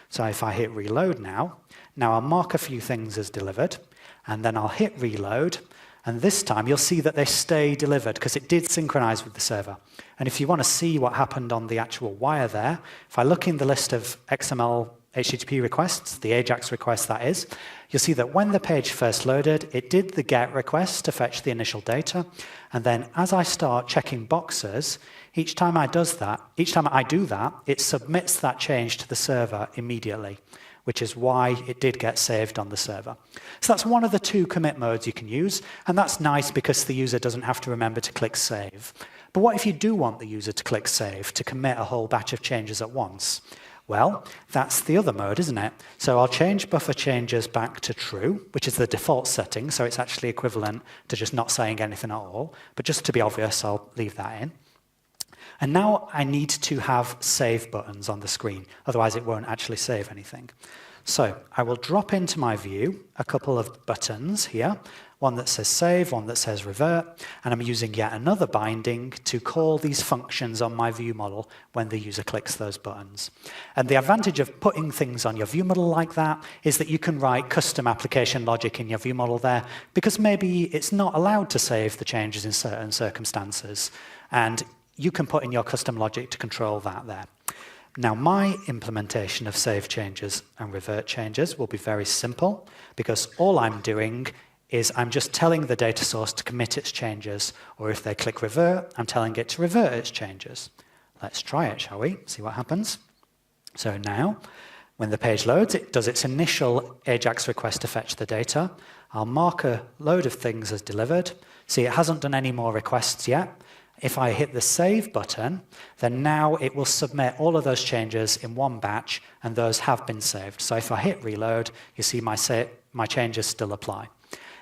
So if I hit reload now I'll mark a few things as delivered, and then I'll hit reload, and this time you'll see that they stay delivered because it did synchronize with the server. And if you want to see what happened on the actual wire there, if I look in the list of XML HTTP requests, the AJAX request that is, you'll see that when the page first loaded, it did the GET request to fetch the initial data. And then as I start checking boxes, each time I do that, it submits that change to the server immediately, which is why it did get saved on the server. So that's one of the two commit modes you can use, and that's nice because the user doesn't have to remember to click save. But what if you do want the user to click save to commit a whole batch of changes at once? Well, that's the other mode, isn't it? So I'll change buffer changes back to true, which is the default setting, so it's actually equivalent to just not saying anything at all. But just to be obvious, I'll leave that in. And now I need to have save buttons on the screen, otherwise it won't actually save anything. So I will drop into my view a couple of buttons here, one that says save, one that says revert, and I'm using yet another binding to call these functions on my view model when the user clicks those buttons. And the advantage of putting things on your view model like that is that you can write custom application logic in your view model there, because maybe it's not allowed to save the changes in certain circumstances, and you can put in your custom logic to control that there. Now, my implementation of save changes and revert changes will be very simple, because all I'm doing is I'm just telling the data source to commit its changes, or if they click revert, I'm telling it to revert its changes. Let's try it, shall we? See what happens. So now, when the page loads, it does its initial AJAX request to fetch the data. I'll mark a load of things as delivered. See, it hasn't done any more requests yet. If I hit the save button, then now it will submit all of those changes in one batch, and those have been saved. So if I hit reload, you see my changes still apply.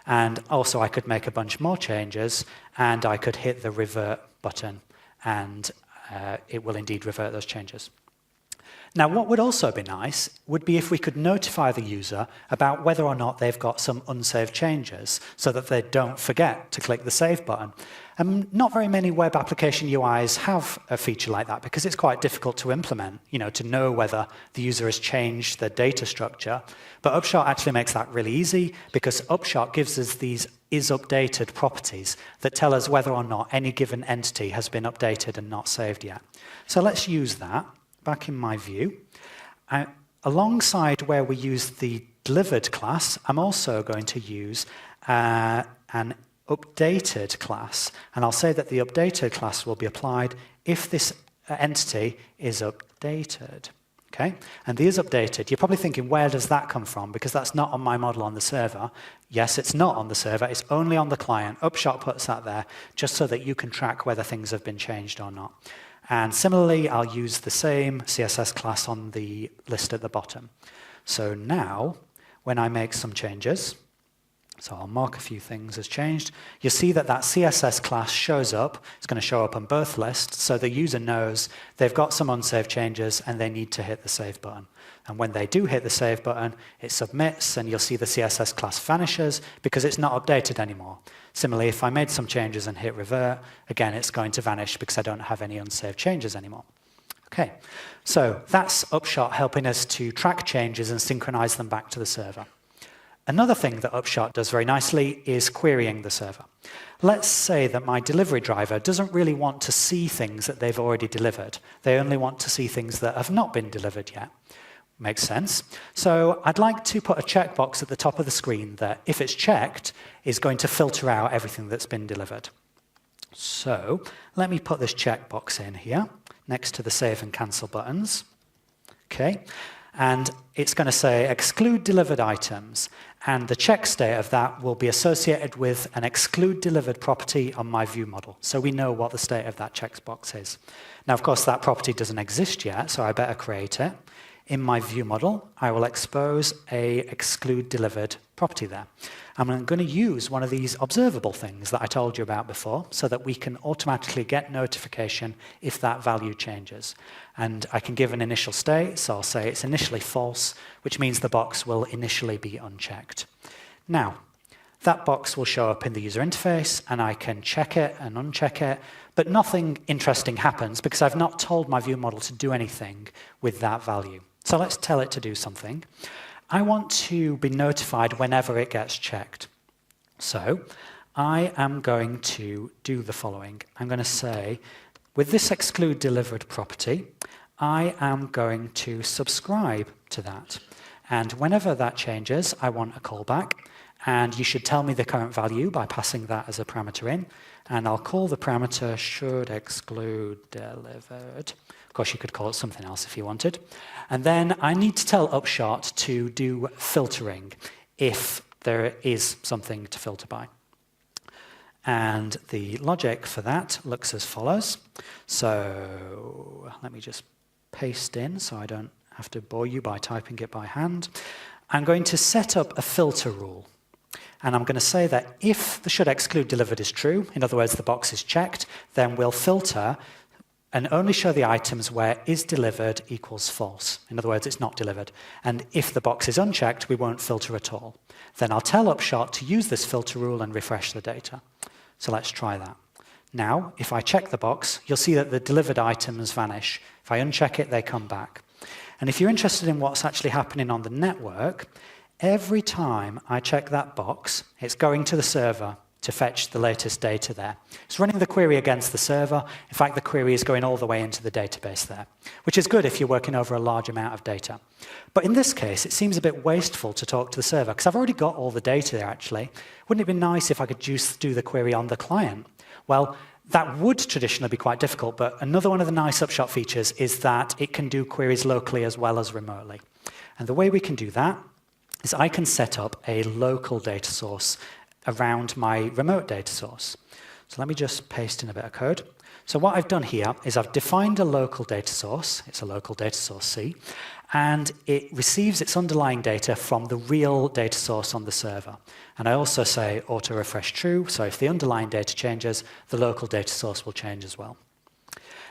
And also I could make a bunch more changes, and I could hit the revert button, and it will indeed revert those changes. Now, what would also be nice would be if we could notify the user about whether or not they've got some unsaved changes, so that they don't forget to click the save button. Not very many web application UIs have a feature like that, because it's quite difficult to implement, to know whether the user has changed their data structure. But Upshot actually makes that really easy, because Upshot gives us these isUpdated properties that tell us whether or not any given entity has been updated and not saved yet. So let's use that back in my view. Alongside where we use the delivered class, I'm also going to use an updated class, and I'll say that the updated class will be applied if this entity is updated. Okay? And the isUpdated, you're probably thinking, where does that come from? Because that's not on my model on the server. Yes, it's not on the server, it's only on the client. Upshot puts that there just so that you can track whether things have been changed or not. And similarly, I'll use the same CSS class on the list at the bottom. So now, when I make some changes, so I'll mark a few things as changed, you'll see that that CSS class shows up. It's going to show up on both lists, so the user knows they've got some unsaved changes and they need to hit the save button. And when they do hit the save button, it submits, and you'll see the CSS class vanishes because it's not updated anymore. Similarly, if I made some changes and hit revert, again, it's going to vanish because I don't have any unsaved changes anymore. Okay, so that's Upshot helping us to track changes and synchronize them back to the server. Another thing that Upshot does very nicely is querying the server. Let's say that my delivery driver doesn't really want to see things that they've already delivered. They only want to see things that have not been delivered yet. Makes sense. So I'd like to put a checkbox at the top of the screen that, if it's checked, is going to filter out everything that's been delivered. So let me put this checkbox in here next to the save and cancel buttons. Okay. And it's going to say exclude delivered items, and the check state of that will be associated with an exclude delivered property on my view model. So we know what the state of that checkbox is. Now, of course, that property doesn't exist yet, so I better create it. In my view model, I will expose a exclude delivered property there. And I'm going to use one of these observable things that I told you about before, so that we can automatically get notification if that value changes. And I can give an initial state, so I'll say it's initially false, which means the box will initially be unchecked. Now, that box will show up in the user interface, and I can check it and uncheck it, but nothing interesting happens because I've not told my view model to do anything with that value. So let's tell it to do something. I want to be notified whenever it gets checked. So I am going to do the following. I'm going to say, with this exclude delivered property, I am going to subscribe to that. And whenever that changes, I want a callback. And you should tell me the current value by passing that as a parameter in. And I'll call the parameter should exclude delivered. Of course, you could call it something else if you wanted. And then I need to tell Upshot to do filtering if there is something to filter by. And the logic for that looks as follows. So let me just paste in so I don't have to bore you by typing it by hand. I'm going to set up a filter rule. And I'm going to say that if the should exclude delivered is true, in other words, the box is checked, then we'll filter and only show the items where is delivered equals false. In other words, it's not delivered. And if the box is unchecked, we won't filter at all. Then I'll tell Upshot to use this filter rule and refresh the data. So let's try that. Now, if I check the box, you'll see that the delivered items vanish. If I uncheck it, they come back. And if you're interested in what's actually happening on the network, every time I check that box, it's going to the server to fetch the latest data there. It's running the query against the server. In fact, the query is going all the way into the database there, which is good if you're working over a large amount of data. But in this case, it seems a bit wasteful to talk to the server, because I've already got all the data there, actually. Wouldn't it be nice if I could just do the query on the client? Well, that would traditionally be quite difficult, but another one of the nice Upshot features is that it can do queries locally as well as remotely. And the way we can do that is I can set up a local data source around my remote data source. So let me just paste in a bit of code. So what I've done here is I've defined a local data source. It's a local data source C, and it receives its underlying data from the real data source on the server. And I also say auto refresh true, so if the underlying data changes, the local data source will change as well.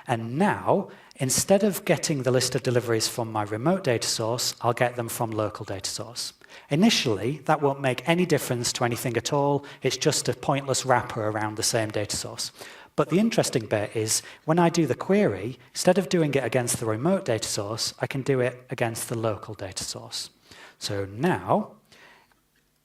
And now, instead of getting the list of deliveries from my remote data source, I'll get them from local data source. Initially, that won't make any difference to anything at all. It's just a pointless wrapper around the same data source. But the interesting bit is when I do the query, instead of doing it against the remote data source, I can do it against the local data source. So now,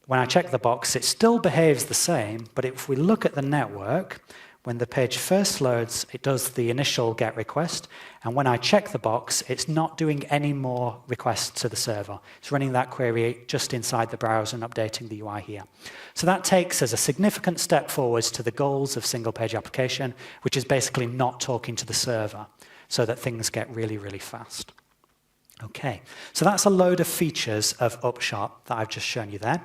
when I check the box, it still behaves the same, but if we look at the network, when the page first loads, it does the initial GET request, and when I check the box, it's not doing any more requests to the server. It's running that query just inside the browser and updating the UI here. So that takes us a significant step forwards to the goals of single-page application, which is basically not talking to the server, so that things get really, really fast. Okay, so that's a load of features of Upshot that I've just shown you there.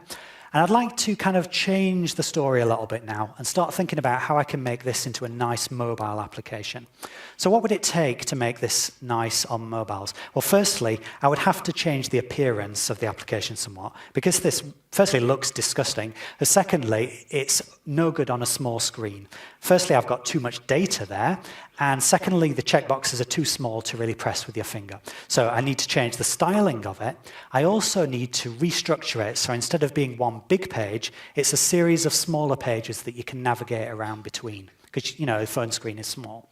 And I'd like to kind of change the story a little bit now and start thinking about how I can make this into a nice mobile application. So what would it take to make this nice on mobiles? Well, firstly, I would have to change the appearance of the application somewhat, because this, firstly, looks disgusting, but secondly, it's no good on a small screen. Firstly, I've got too much data there, and secondly, the checkboxes are too small to really press with your finger. So I need to change the styling of it. I also need to restructure it, so instead of being one big page, it's a series of smaller pages that you can navigate around between, because, you know, the phone screen is small.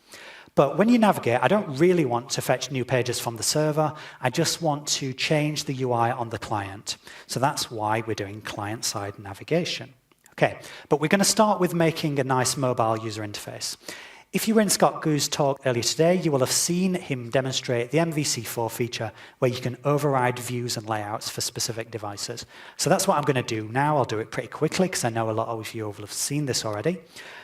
But when you navigate, I don't really want to fetch new pages from the server. I just want to change the UI on the client. So that's why we're doing client-side navigation. Okay, but we're going to start with making a nice mobile user interface. If you were in Scott Gu's talk earlier today, you will have seen him demonstrate the MVC4 feature where you can override views and layouts for specific devices. So that's what I'm going to do now. I'll do it pretty quickly because I know a lot of you will have seen this already.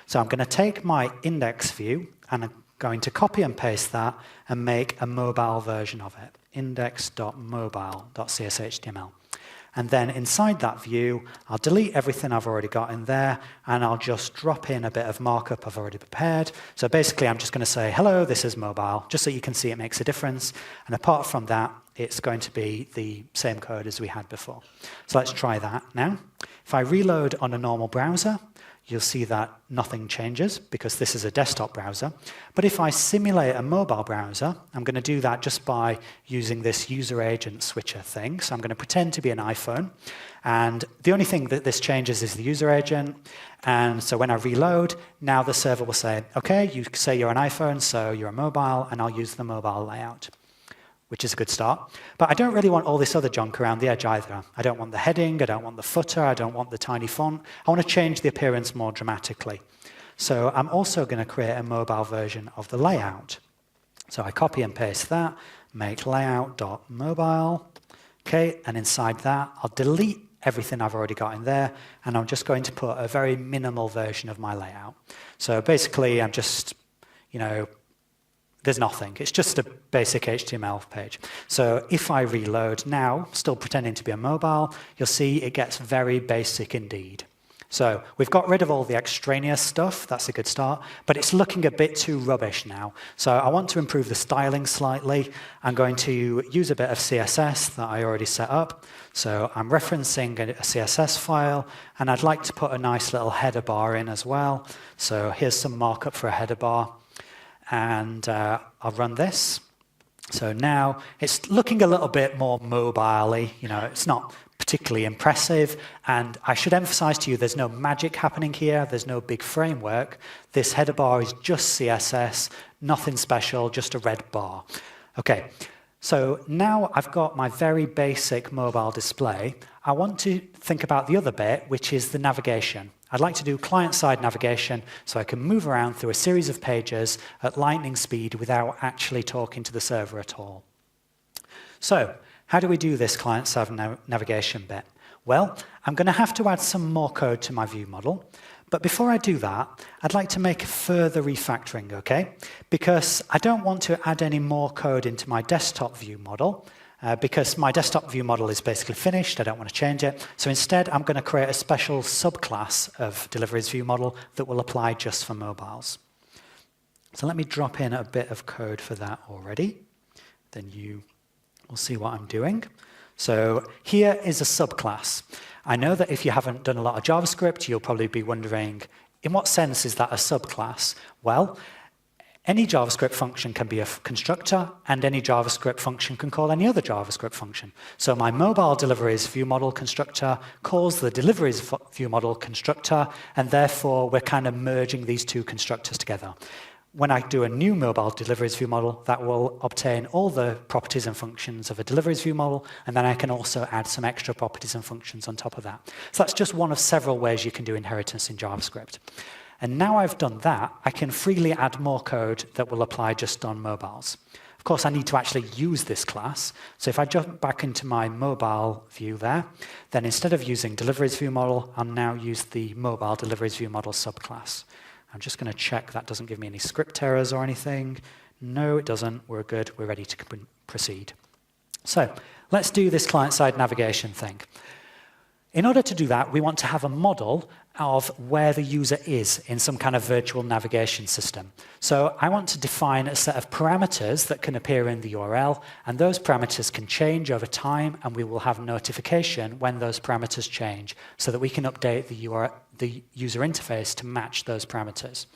So I'm going to take my index view and I'm going to copy and paste that and make a mobile version of it, index.mobile.cshtml. And then inside that view, I'll delete everything I've already got in there, and I'll just drop in a bit of markup I've already prepared. So basically, I'm just going to say, hello, this is mobile, just so you can see it makes a difference. And apart from that, it's going to be the same code as we had before. So let's try that now. If I reload on a normal browser, you'll see that nothing changes because this is a desktop browser. But if I simulate a mobile browser, I'm going to do that just by using this user agent switcher thing. So I'm going to pretend to be an iPhone. And the only thing that this changes is the user agent. And so when I reload, now the server will say, OK, you say you're an iPhone, so you're a mobile, and I'll use the mobile layout, which is a good start. But I don't really want all this other junk around the edge either. I don't want the heading, I don't want the footer, I don't want the tiny font. I want to change the appearance more dramatically. So I'm also going to create a mobile version of the layout. So I copy and paste that, make layout.mobile. Okay, and inside that, I'll delete everything I've already got in there, and I'm just going to put a very minimal version of my layout. So basically, I'm just, there's nothing. It's just a basic HTML page. So if I reload now, still pretending to be a mobile, you'll see it gets very basic indeed. So we've got rid of all the extraneous stuff. That's a good start. But it's looking a bit too rubbish now. So I want to improve the styling slightly. I'm going to use a bit of CSS that I already set up. So I'm referencing a CSS file. And I'd like to put a nice little header bar in as well. So here's some markup for a header bar. and I'll run this. So now it's looking a little bit more mobile-y. It's not particularly impressive, and I should emphasize to you there's no magic happening here, there's no big framework. This header bar is just CSS, nothing special, just a red bar. Okay, so now I've got my very basic mobile display. I want to think about the other bit, which is the navigation. I'd like to do client-side navigation so I can move around through a series of pages at lightning speed without actually talking to the server at all. So, how do we do this client-side navigation bit? Well, I'm going to have to add some more code to my view model. But before I do that, I'd like to make further refactoring, okay? Because I don't want to add any more code into my desktop view model, because my desktop view model is basically finished. I don't want to change it. So instead, I'm going to create a special subclass of deliveries view model that will apply just for mobiles. So let me drop in a bit of code for that already. Then you will see what I'm doing. So here is a subclass. I know that if you haven't done a lot of JavaScript, you'll probably be wondering, in what sense is that a subclass? Well, any JavaScript function can be a constructor, and any JavaScript function can call any other JavaScript function. So my mobile deliveries view model constructor calls the deliveries view model constructor, and therefore we're kind of merging these two constructors together. When I do a new mobile deliveries view model, that will obtain all the properties and functions of a deliveries view model, and then I can also add some extra properties and functions on top of that. So that's just one of several ways you can do inheritance in JavaScript. And now I've done that, I can freely add more code that will apply just on mobiles. Of course, I need to actually use this class. So if I jump back into my mobile view there, then instead of using deliveries view model, I'll now use the mobile deliveries view model subclass. I'm just going to check that doesn't give me any script errors or anything. No, it doesn't. We're good. We're ready to proceed. So let's do this client-side navigation thing. In order to do that, we want to have a model of where the user is in some kind of virtual navigation system. So I want to define a set of parameters that can appear in the URL, and those parameters can change over time, and we will have notification when those parameters change so that we can update the user interface to match those parameters.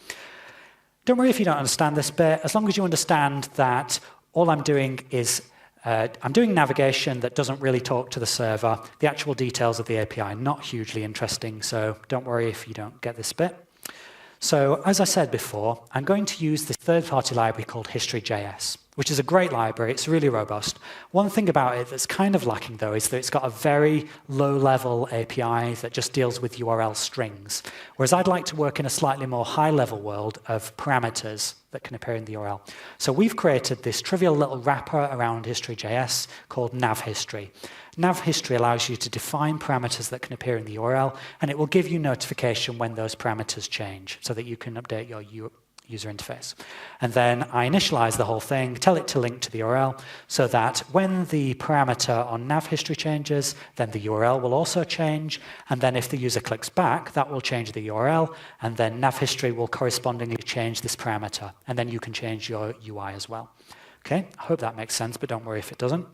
Don't worry if you don't understand this bit, as long as you understand that all I'm doing is I'm doing navigation that doesn't really talk to the server. The actual details of the API are not hugely interesting, so don't worry if you don't get this bit. So as I said before, I'm going to use this third-party library called History.js, which is a great library. It's really robust. One thing about it that's kind of lacking, though, is that it's got a very low-level API that just deals with URL strings, whereas I'd like to work in a slightly more high-level world of parameters that can appear in the URL. So we've created this trivial little wrapper around History.js called navhistory. Navhistory allows you to define parameters that can appear in the URL, and it will give you notification when those parameters change so that you can update your user interface. And then I initialize the whole thing, tell it to link to the URL, so that when the parameter on navhistory changes, then the URL will also change, and then if the user clicks back, that will change the URL, and then navhistory will correspondingly change this parameter, and then you can change your UI as well. Okay, I hope that makes sense, but don't worry if it doesn't.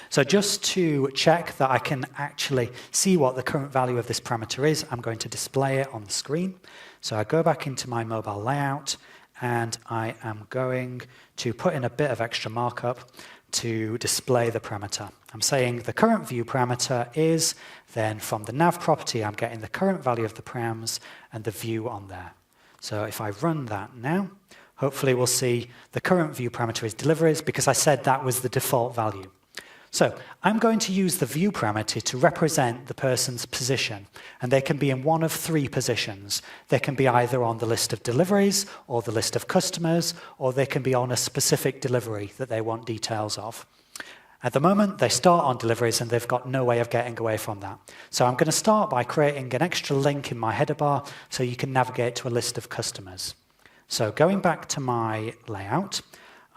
So just to check that I can actually see what the current value of this parameter is, I'm going to display it on the screen. So I go back into my mobile layout, and I am going to put in a bit of extra markup to display the parameter. I'm saying the current view parameter is, then from the nav property, I'm getting the current value of the params and the view on there. So if I run that now, hopefully we'll see the current view parameter is deliveries, because I said that was the default value. So I'm going to use the view parameter to represent the person's position, and they can be in one of three positions. They can be either on the list of deliveries or the list of customers, or they can be on a specific delivery that they want details of. At the moment, they start on deliveries and they've got no way of getting away from that. So I'm going to start by creating an extra link in my header bar so you can navigate to a list of customers. So going back to my layout,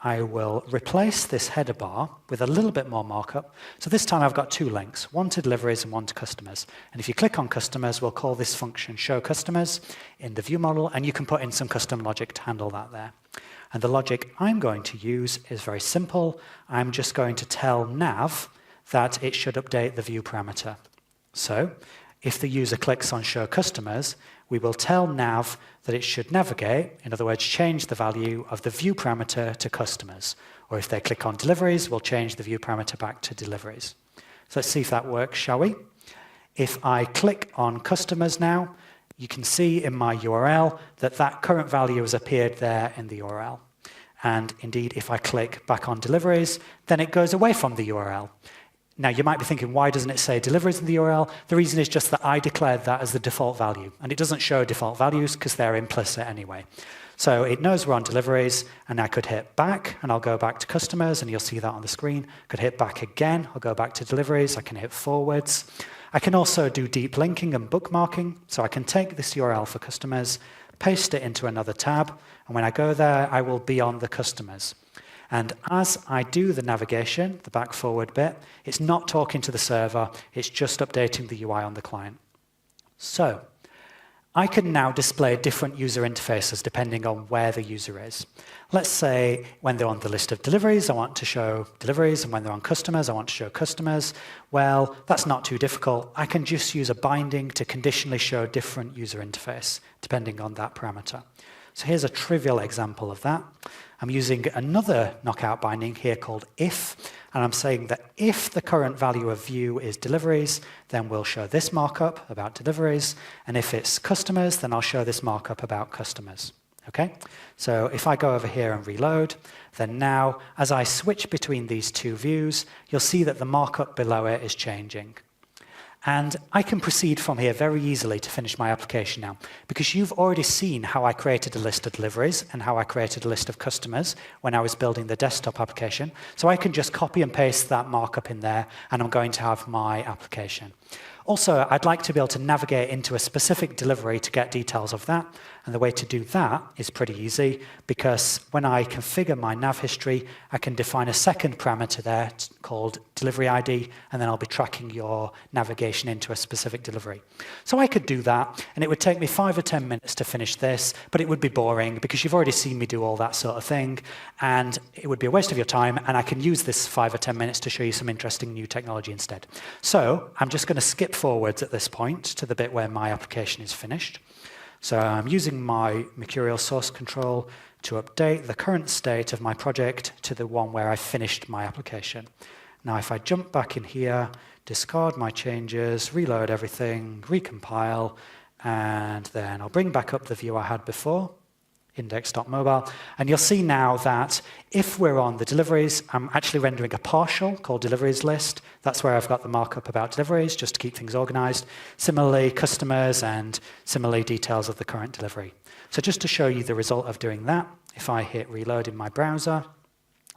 I will replace this header bar with a little bit more markup. So this time I've got two links, one to deliveries and one to customers. And if you click on customers, we'll call this function show customers in the view model, and you can put in some custom logic to handle that there. And the logic I'm going to use is very simple. I'm just going to tell nav that it should update the view parameter. So if the user clicks on Show Customers, we will tell Nav that it should navigate, in other words, change the value of the view parameter to Customers. Or if they click on Deliveries, we'll change the view parameter back to Deliveries. So let's see if that works, shall we? If I click on Customers now, you can see in my URL that that current value has appeared there in the URL. And indeed, if I click back on Deliveries, then it goes away from the URL. Now, you might be thinking, why doesn't it say Deliveries in the URL? The reason is just that I declared that as the default value. And it doesn't show default values because they're implicit anyway. So it knows we're on Deliveries, and I could hit back, and I'll go back to Customers, and you'll see that on the screen. I could hit back again, I'll go back to Deliveries, I can hit forwards. I can also do deep linking and bookmarking, so I can take this URL for Customers, paste it into another tab, and when I go there, I will be on the Customers. And as I do the navigation, the back-forward bit, it's not talking to the server, it's just updating the UI on the client. So I can now display different user interfaces depending on where the user is. Let's say when they're on the list of deliveries, I want to show deliveries, and when they're on customers, I want to show customers. Well, that's not too difficult. I can just use a binding to conditionally show different user interface depending on that parameter. So here's a trivial example of that. I'm using another knockout binding here called if, and I'm saying that if the current value of view is deliveries, then we'll show this markup about deliveries, and if it's customers, then I'll show this markup about customers. Okay? So if I go over here and reload, then now, as I switch between these two views, you'll see that the markup below it is changing. And I can proceed from here very easily to finish my application now, because you've already seen how I created a list of deliveries and how I created a list of customers when I was building the desktop application. So I can just copy and paste that markup in there, and I'm going to have my application. Also, I'd like to be able to navigate into a specific delivery to get details of that. And the way to do that is pretty easy, because when I configure my nav history, I can define a second parameter there called delivery ID, and then I'll be tracking your navigation into a specific delivery. So I could do that, and it would take me 5 or 10 minutes to finish this, but it would be boring because you've already seen me do all that sort of thing, and it would be a waste of your time, and I can use this 5 or 10 minutes to show you some interesting new technology instead. So I'm just going to skip forwards at this point to the bit where my application is finished. So I'm using my Mercurial source control to update the current state of my project to the one where I finished my application. Now if I jump back in here, discard my changes, reload everything, recompile, and then I'll bring back up the view I had before, index.mobile, and you'll see now that if we're on the deliveries, I'm actually rendering a partial called deliveries list. That's where I've got the markup about deliveries, just to keep things organized. Similarly, customers, and similarly, details of the current delivery. So just to show you the result of doing that, if I hit reload in my browser,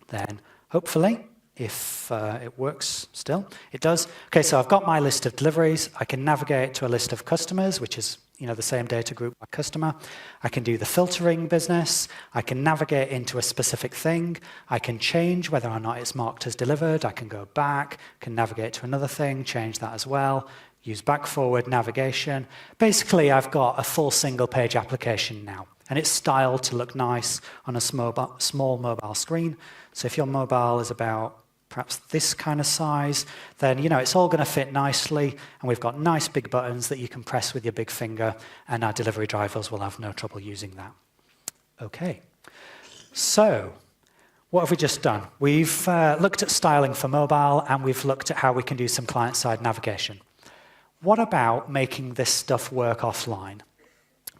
then hopefully, if it works still, it does. Okay, so I've got my list of deliveries. I can navigate to a list of customers, which is the same data group by customer. I can do the filtering business. I can navigate into a specific thing. I can change whether or not it's marked as delivered. I can go back, can navigate to another thing, change that as well, use back-forward navigation. Basically, I've got a full single-page application now, and it's styled to look nice on a small mobile screen. So if your mobile is about perhaps this kind of size, then it's all going to fit nicely, and we've got nice big buttons that you can press with your big finger, and our delivery drivers will have no trouble using that. Okay, so what have we just done? We've looked at styling for mobile, and we've looked at how we can do some client-side navigation. What about making this stuff work offline?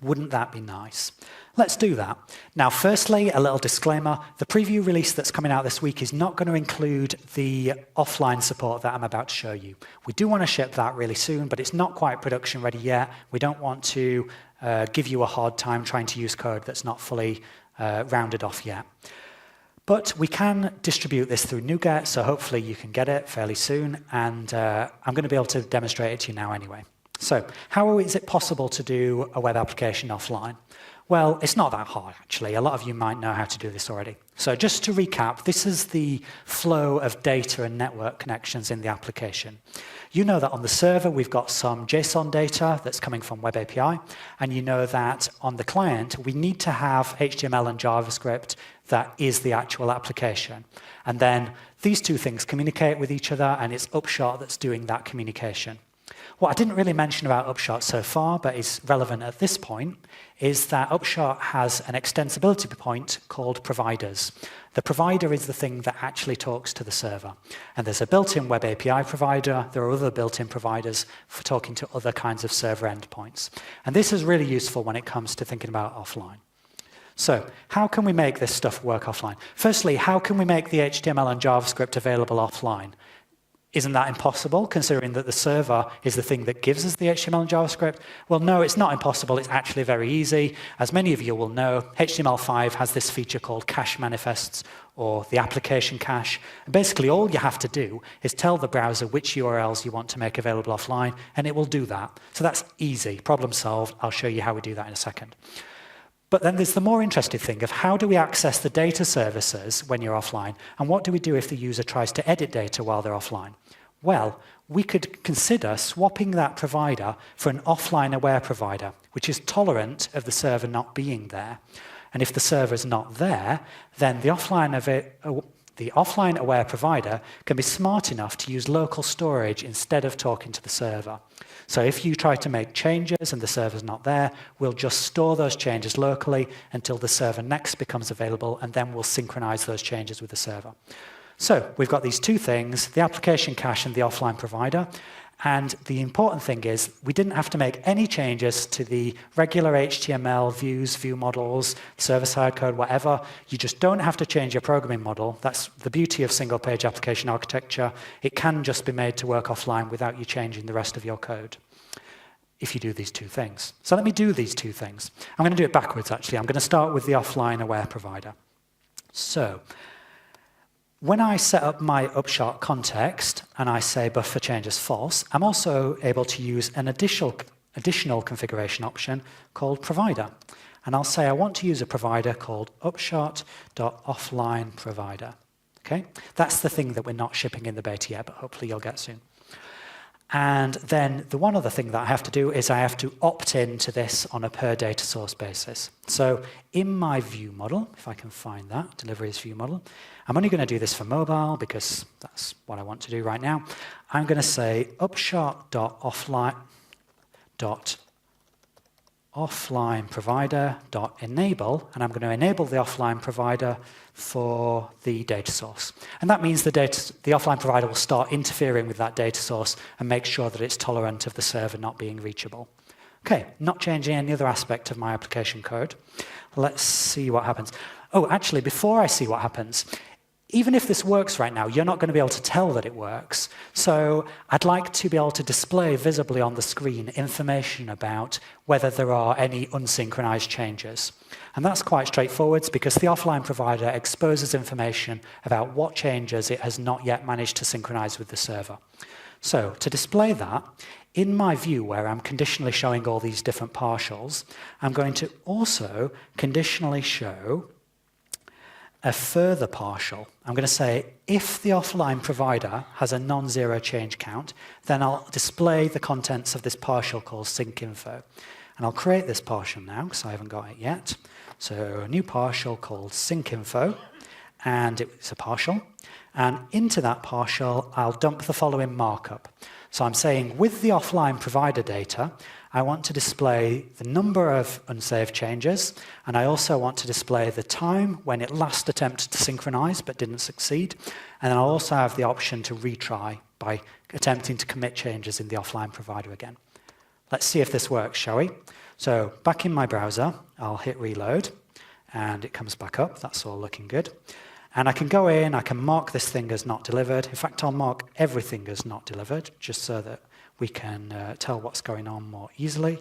Wouldn't that be nice? Let's do that. Now, firstly, a little disclaimer. The preview release that's coming out this week is not going to include the offline support that I'm about to show you. We do want to ship that really soon, but it's not quite production ready yet. We don't want to give you a hard time trying to use code that's not fully rounded off yet. But we can distribute this through NuGet, so hopefully you can get it fairly soon, and I'm going to be able to demonstrate it to you now anyway. So how is it possible to do a web application offline? Well, it's not that hard, actually. A lot of you might know how to do this already. So just to recap, this is the flow of data and network connections in the application. You know that on the server, we've got some JSON data that's coming from Web API, and you know that on the client, we need to have HTML and JavaScript that is the actual application. And then these two things communicate with each other, and it's Upshot that's doing that communication. What I didn't really mention about Upshot so far, but is relevant at this point, is that Upshot has an extensibility point called providers. The provider is the thing that actually talks to the server. And there's a built-in web API provider. There are other built-in providers for talking to other kinds of server endpoints. And this is really useful when it comes to thinking about offline. So how can we make this stuff work offline? Firstly, how can we make the HTML and JavaScript available offline? Isn't that impossible, considering that the server is the thing that gives us the HTML and JavaScript? Well, no, it's not impossible. It's actually very easy. As many of you will know, HTML5 has this feature called cache manifests, or the application cache. And basically, all you have to do is tell the browser which URLs you want to make available offline, and it will do that. So that's easy. Problem solved. I'll show you how we do that in a second. But then there's the more interesting thing of how do we access the data services when you're offline, and what do we do if the user tries to edit data while they're offline? Well, we could consider swapping that provider for an offline-aware provider, which is tolerant of the server not being there. And if the server is not there, then the offline-aware provider can be smart enough to use local storage instead of talking to the server. So if you try to make changes and the server's not there, we'll just store those changes locally until the server next becomes available, and then we'll synchronize those changes with the server. So we've got these two things, the application cache and the offline provider. And the important thing is we didn't have to make any changes to the regular HTML views, view models, server-side code, whatever. You just don't have to change your programming model. That's the beauty of single-page application architecture. It can just be made to work offline without you changing the rest of your code if you do these two things. So let me do these two things. I'm going to do it backwards, actually. I'm going to start with the offline-aware provider. So when I set up my Upshot context and I say buffer changes false, I'm also able to use an additional configuration option called provider. And I'll say I want to use a provider called upshot.offlineProvider. Okay? That's the thing that we're not shipping in the beta yet, but hopefully you'll get soon. And then the one other thing that I have to do is I have to opt in to this on a per data source basis. So in my view model, if I can find that, deliveries view model, I'm only going to do this for mobile because that's what I want to do right now. I'm going to say upshot.offlineProvider.enable, and I'm going to enable the offline provider for the data source. And that means the offline provider will start interfering with that data source and make sure that it's tolerant of the server not being reachable. Okay, not changing any other aspect of my application code. Let's see what happens. Oh, actually, before I see what happens, even if this works right now, you're not going to be able to tell that it works. So I'd like to be able to display visibly on the screen information about whether there are any unsynchronized changes. And that's quite straightforward because the offline provider exposes information about what changes it has not yet managed to synchronize with the server. So to display that, in my view where I'm conditionally showing all these different partials, I'm going to also conditionally show a further partial. I'm going to say if the offline provider has a non-zero change count, then I'll display the contents of this partial called syncinfo. And I'll create this partial now because I haven't got it yet. So a new partial called syncinfo, and it's a partial. And into that partial, I'll dump the following markup. So I'm saying with the offline provider data, I want to display the number of unsaved changes, and I also want to display the time when it last attempted to synchronize but didn't succeed. And then I'll also have the option to retry by attempting to commit changes in the offline provider again. Let's see if this works, shall we? So back in my browser, I'll hit reload, and it comes back up. That's all looking good. And I can go in, I can mark this thing as not delivered. In fact, I'll mark everything as not delivered, just so that we can tell what's going on more easily.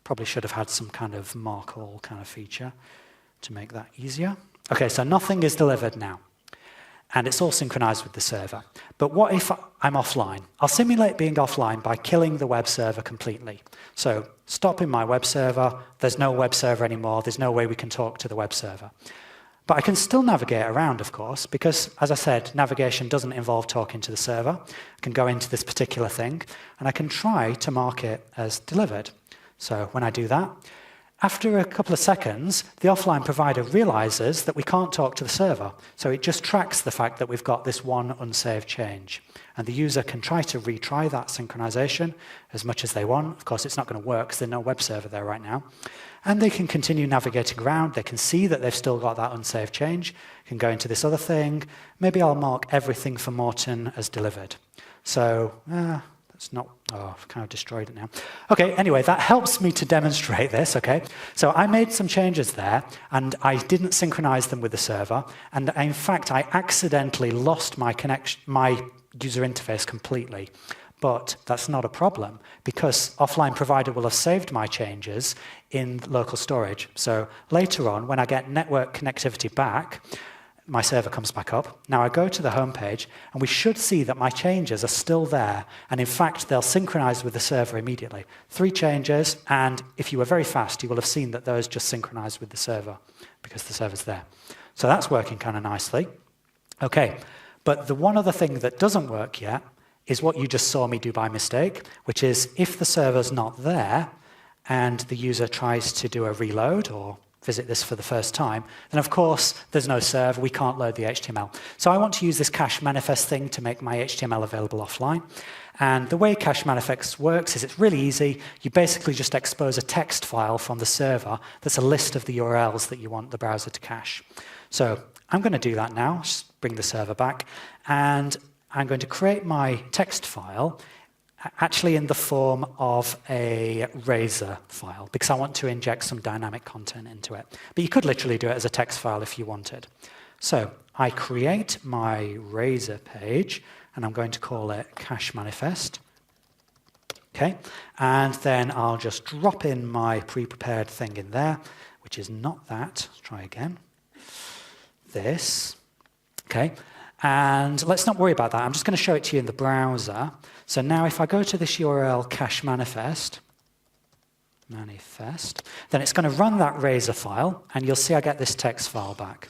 Probably should have had some kind of mark all kind of feature to make that easier. Okay, so nothing is delivered now. And it's all synchronized with the server. But what if I'm offline? I'll simulate being offline by killing the web server completely. So stopping my web server, there's no web server anymore, there's no way we can talk to the web server. But I can still navigate around, of course, because, as I said, navigation doesn't involve talking to the server. I can go into this particular thing, and I can try to mark it as delivered. So when I do that, After a couple of seconds, the offline provider realizes that we can't talk to the server. So it just tracks the fact that we've got this one unsaved change. And the user can try to retry that synchronization as much as they want. Of course, it's not going to work because there's no web server there right now. And they can continue navigating around. They can see that they've still got that unsaved change. Can go into this other thing. Maybe I'll mark everything for Morton as delivered. So, that's not, I've kind of destroyed it now. Okay, anyway, that helps me to demonstrate this, okay? So I made some changes there, and I didn't synchronize them with the server, and in fact, I accidentally lost my user interface completely. But that's not a problem, because offline provider will have saved my changes in local storage. So later on, when I get network connectivity back, my server comes back up. Now I go to the home page, and we should see that my changes are still there. And in fact, they'll synchronize with the server immediately. 3 changes, and if you were very fast, you will have seen that those just synchronized with the server because the server's there. So that's working kind of nicely. Okay, but the one other thing that doesn't work yet is what you just saw me do by mistake, which is if the server's not there and the user tries to do a reload or visit this for the first time, then of course there's no server, we can't load the HTML. So I want to use this cache manifest thing to make my HTML available offline. And the way cache manifest works is it's really easy. You basically just expose a text file from the server that's a list of the URLs that you want the browser to cache. So I'm going to do that now, just bring the server back, and I'm going to create my text file actually in the form of a Razor file, because I want to inject some dynamic content into it. But you could literally do it as a text file if you wanted. So I create my Razor page, and I'm going to call it cache manifest. Okay, and then I'll just drop in my pre-prepared thing in there, which is not that. Let's try again. This. Okay. And let's not worry about that. I'm just going to show it to you in the browser. So now if I go to this URL cache manifest, then it's going to run that Razor file, and you'll see I get this text file back.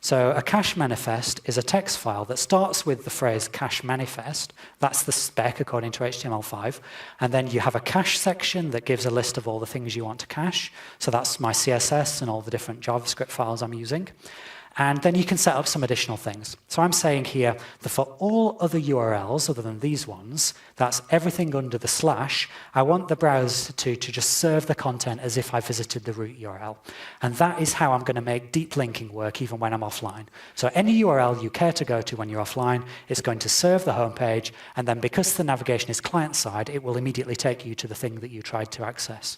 So a cache manifest is a text file that starts with the phrase cache manifest. That's the spec according to HTML5. And then you have a cache section that gives a list of all the things you want to cache. So that's my CSS and all the different JavaScript files I'm using. And then you can set up some additional things. So I'm saying here that for all other URLs other than these ones, that's everything under the slash, I want the browser to just serve the content as if I visited the root URL. And that is how I'm going to make deep linking work even when I'm offline. So any URL you care to go to when you're offline, it's going to serve the home page, and then because the navigation is client-side, it will immediately take you to the thing that you tried to access.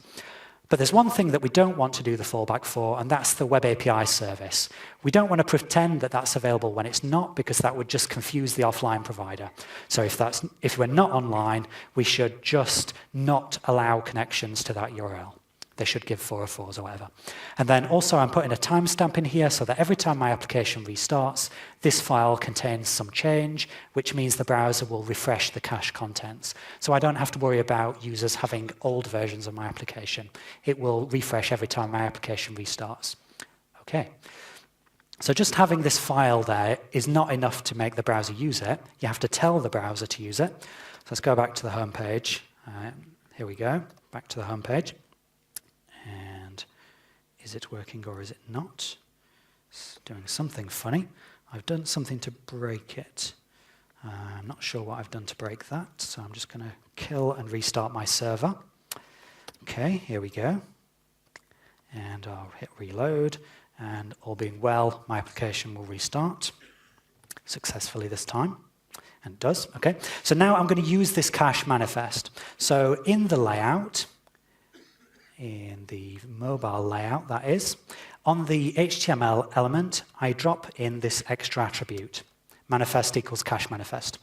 But there's one thing that we don't want to do the fallback for, and that's the Web API service. We don't want to pretend that that's available when it's not, because that would just confuse the offline provider. So if we're not online, we should just not allow connections to that URL. They should give 404s or whatever. And then also I'm putting a timestamp in here so that every time my application restarts, this file contains some change, which means the browser will refresh the cache contents. So I don't have to worry about users having old versions of my application. It will refresh every time my application restarts. Okay. So just having this file there is not enough to make the browser use it. You have to tell the browser to use it. So let's go back to the home page. Here we go, back to the home page. And is it working or is it not? It's doing something funny. I've done something to break it. I'm not sure what I've done to break that, so I'm just going to kill and restart my server. Okay, here we go. And I'll hit reload, and all being well, my application will restart successfully this time. And it does, okay. So now I'm going to use this cache manifest. So in the layout, in the mobile layout, that is, on the HTML element, I drop in this extra attribute, manifest equals cache manifest.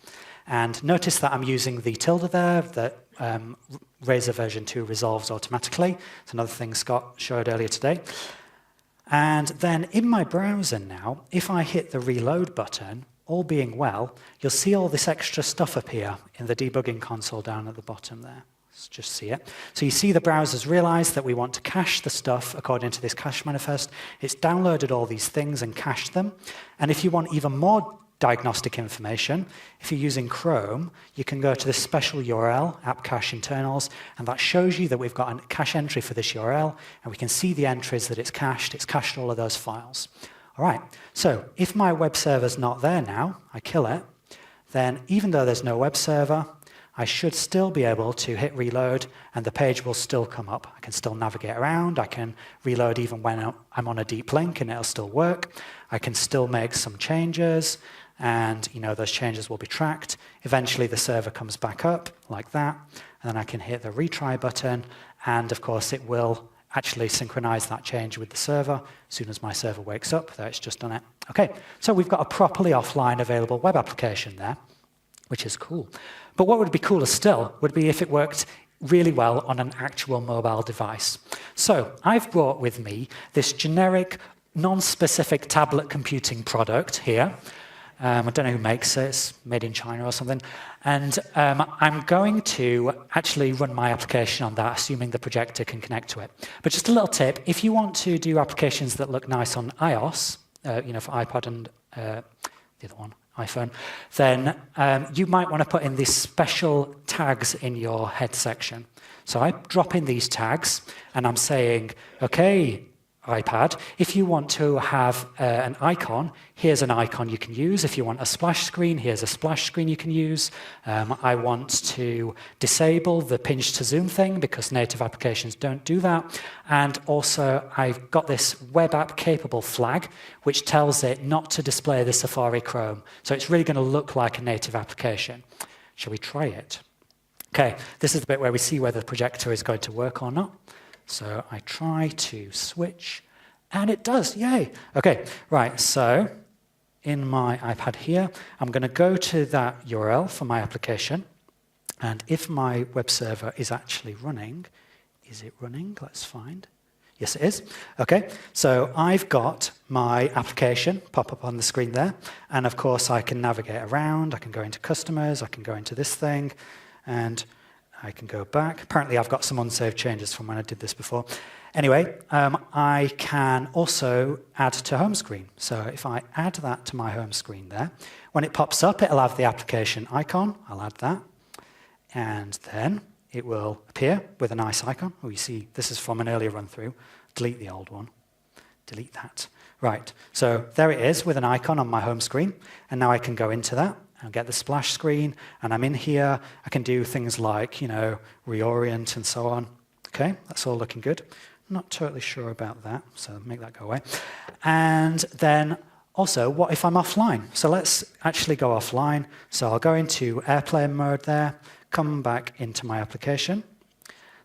And notice that I'm using the tilde there that Razor version 2 resolves automatically. It's another thing Scott showed earlier today. And then in my browser now, if I hit the reload button, all being well, you'll see all this extra stuff appear in the debugging console down at the bottom there. Let's just see it. So you see the browser's realized that we want to cache the stuff according to this cache manifest. It's downloaded all these things and cached them. And if you want even more diagnostic information. If you're using Chrome, you can go to this special URL, app cache internals, and that shows you that we've got a cache entry for this URL, and we can see the entries that it's cached all of those files. All right, so if my web server's not there now, I kill it, then even though there's no web server, I should still be able to hit reload, and the page will still come up. I can still navigate around. I can reload even when I'm on a deep link, and it'll still work. I can still make some changes, and those changes will be tracked. Eventually, the server comes back up like that, and then I can hit the retry button, and of course, it will actually synchronize that change with the server as soon as my server wakes up, that it's just done it. Okay, so we've got a properly offline available web application there, which is cool. But what would be cooler still would be if it worked really well on an actual mobile device. So I've brought with me this generic, non-specific tablet computing product here. I don't know who makes it. It's made in China or something. And I'm going to actually run my application on that, assuming the projector can connect to it. But just a little tip, if you want to do applications that look nice on iOS, for iPod and the other one, iPhone, then you might want to put in these special tags in your head section. So I drop in these tags, and I'm saying, OK, iPad, if you want to have an icon, here's an icon you can use. If you want a splash screen, here's a splash screen you can use. I want to disable the pinch to zoom thing because native applications don't do that. And also, I've got this web app capable flag, which tells it not to display the Safari Chrome. So it's really going to look like a native application. Shall we try it? OK, this is the bit where we see whether the projector is going to work or not. So I try to switch, and it does, yay. Okay, right, so in my iPad here, I'm going to go to that URL for my application, and if my web server is actually running, is it running? Let's find. Yes, it is. Okay, so I've got my application pop up on the screen there, and of course I can navigate around, I can go into customers, I can go into this thing, and I can go back. Apparently, I've got some unsaved changes from when I did this before. Anyway, I can also add to home screen. So if I add that to my home screen there, when it pops up, it'll have the application icon. I'll add that. And then it will appear with a nice icon. Oh, you see, this is from an earlier run-through. Delete the old one. Delete that. Right, so there it is with an icon on my home screen. And now I can go into that. I'll get the splash screen, and I'm in here. I can do things like, reorient and so on. Okay, that's all looking good. I'm not totally sure about that, so make that go away. And then also, what if I'm offline? So let's actually go offline. So I'll go into airplane mode there, come back into my application.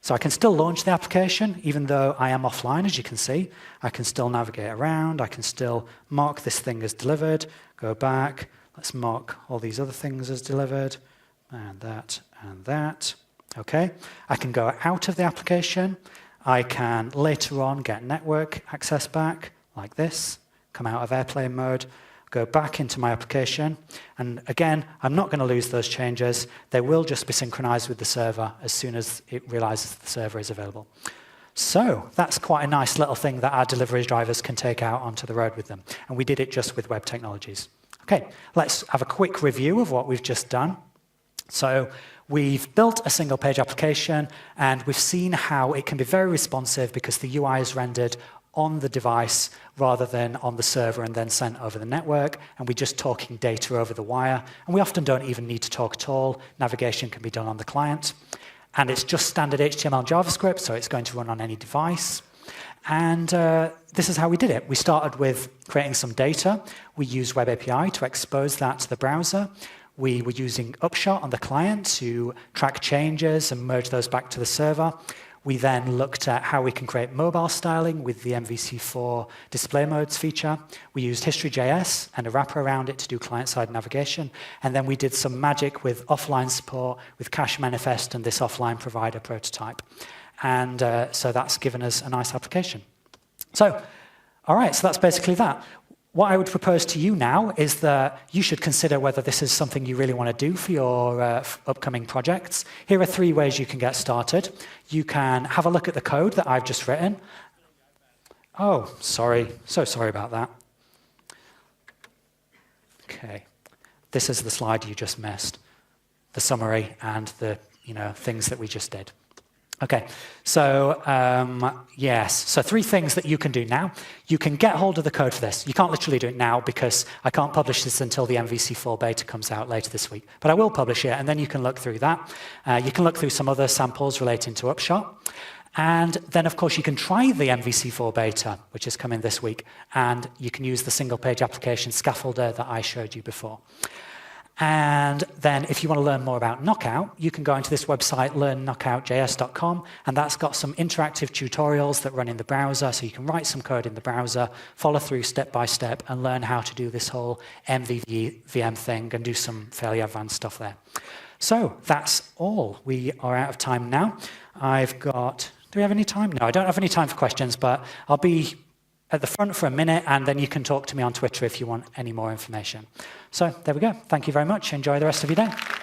So I can still launch the application, even though I am offline, as you can see. I can still navigate around. I can still mark this thing as delivered, go back. Let's mark all these other things as delivered, and that, and that. Okay, I can go out of the application. I can later on get network access back, like this, come out of airplane mode, go back into my application, and again, I'm not going to lose those changes. They will just be synchronized with the server as soon as it realizes the server is available. So that's quite a nice little thing that our delivery drivers can take out onto the road with them, and we did it just with web technologies. Okay, let's have a quick review of what we've just done. So we've built a single-page application, and we've seen how it can be very responsive because the UI is rendered on the device rather than on the server and then sent over the network, and we're just talking data over the wire. And we often don't even need to talk at all. Navigation can be done on the client. And it's just standard HTML and JavaScript, so it's going to run on any device. And this is how we did it. We started with creating some data. We used Web API to expose that to the browser. We were using Upshot on the client to track changes and merge those back to the server. We then looked at how we can create mobile styling with the MVC4 display modes feature. We used History.js and a wrapper around it to do client-side navigation. And then we did some magic with offline support, with Cache Manifest and this offline provider prototype. And so that's given us a nice application. So, all right, so that's basically that. What I would propose to you now is that you should consider whether this is something you really want to do for your upcoming projects. Here are 3 ways you can get started. You can have a look at the code that I've just written. Oh, sorry. So sorry about that. Okay. this is the slide you just missed, the summary and the things that we just did. Okay, so yes, so 3 things that you can do now. You can get hold of the code for this. You can't literally do it now because I can't publish this until the MVC4 beta comes out later this week. But I will publish it, and then you can look through that. You can look through some other samples relating to Upshot. And then, of course, you can try the MVC4 beta, which is coming this week, and you can use the single-page application scaffolder that I showed you before. And then if you want to learn more about Knockout, you can go into this website, learnknockoutjs.com, and that's got some interactive tutorials that run in the browser, so you can write some code in the browser, follow through step by step, and learn how to do this whole MVVM thing and do some fairly advanced stuff there. So that's all. We are out of time now. Do we have any time? No, I don't have any time for questions, but I'll be at the front for a minute, and then you can talk to me on Twitter if you want any more information. So there we go. Thank you very much. Enjoy the rest of your day.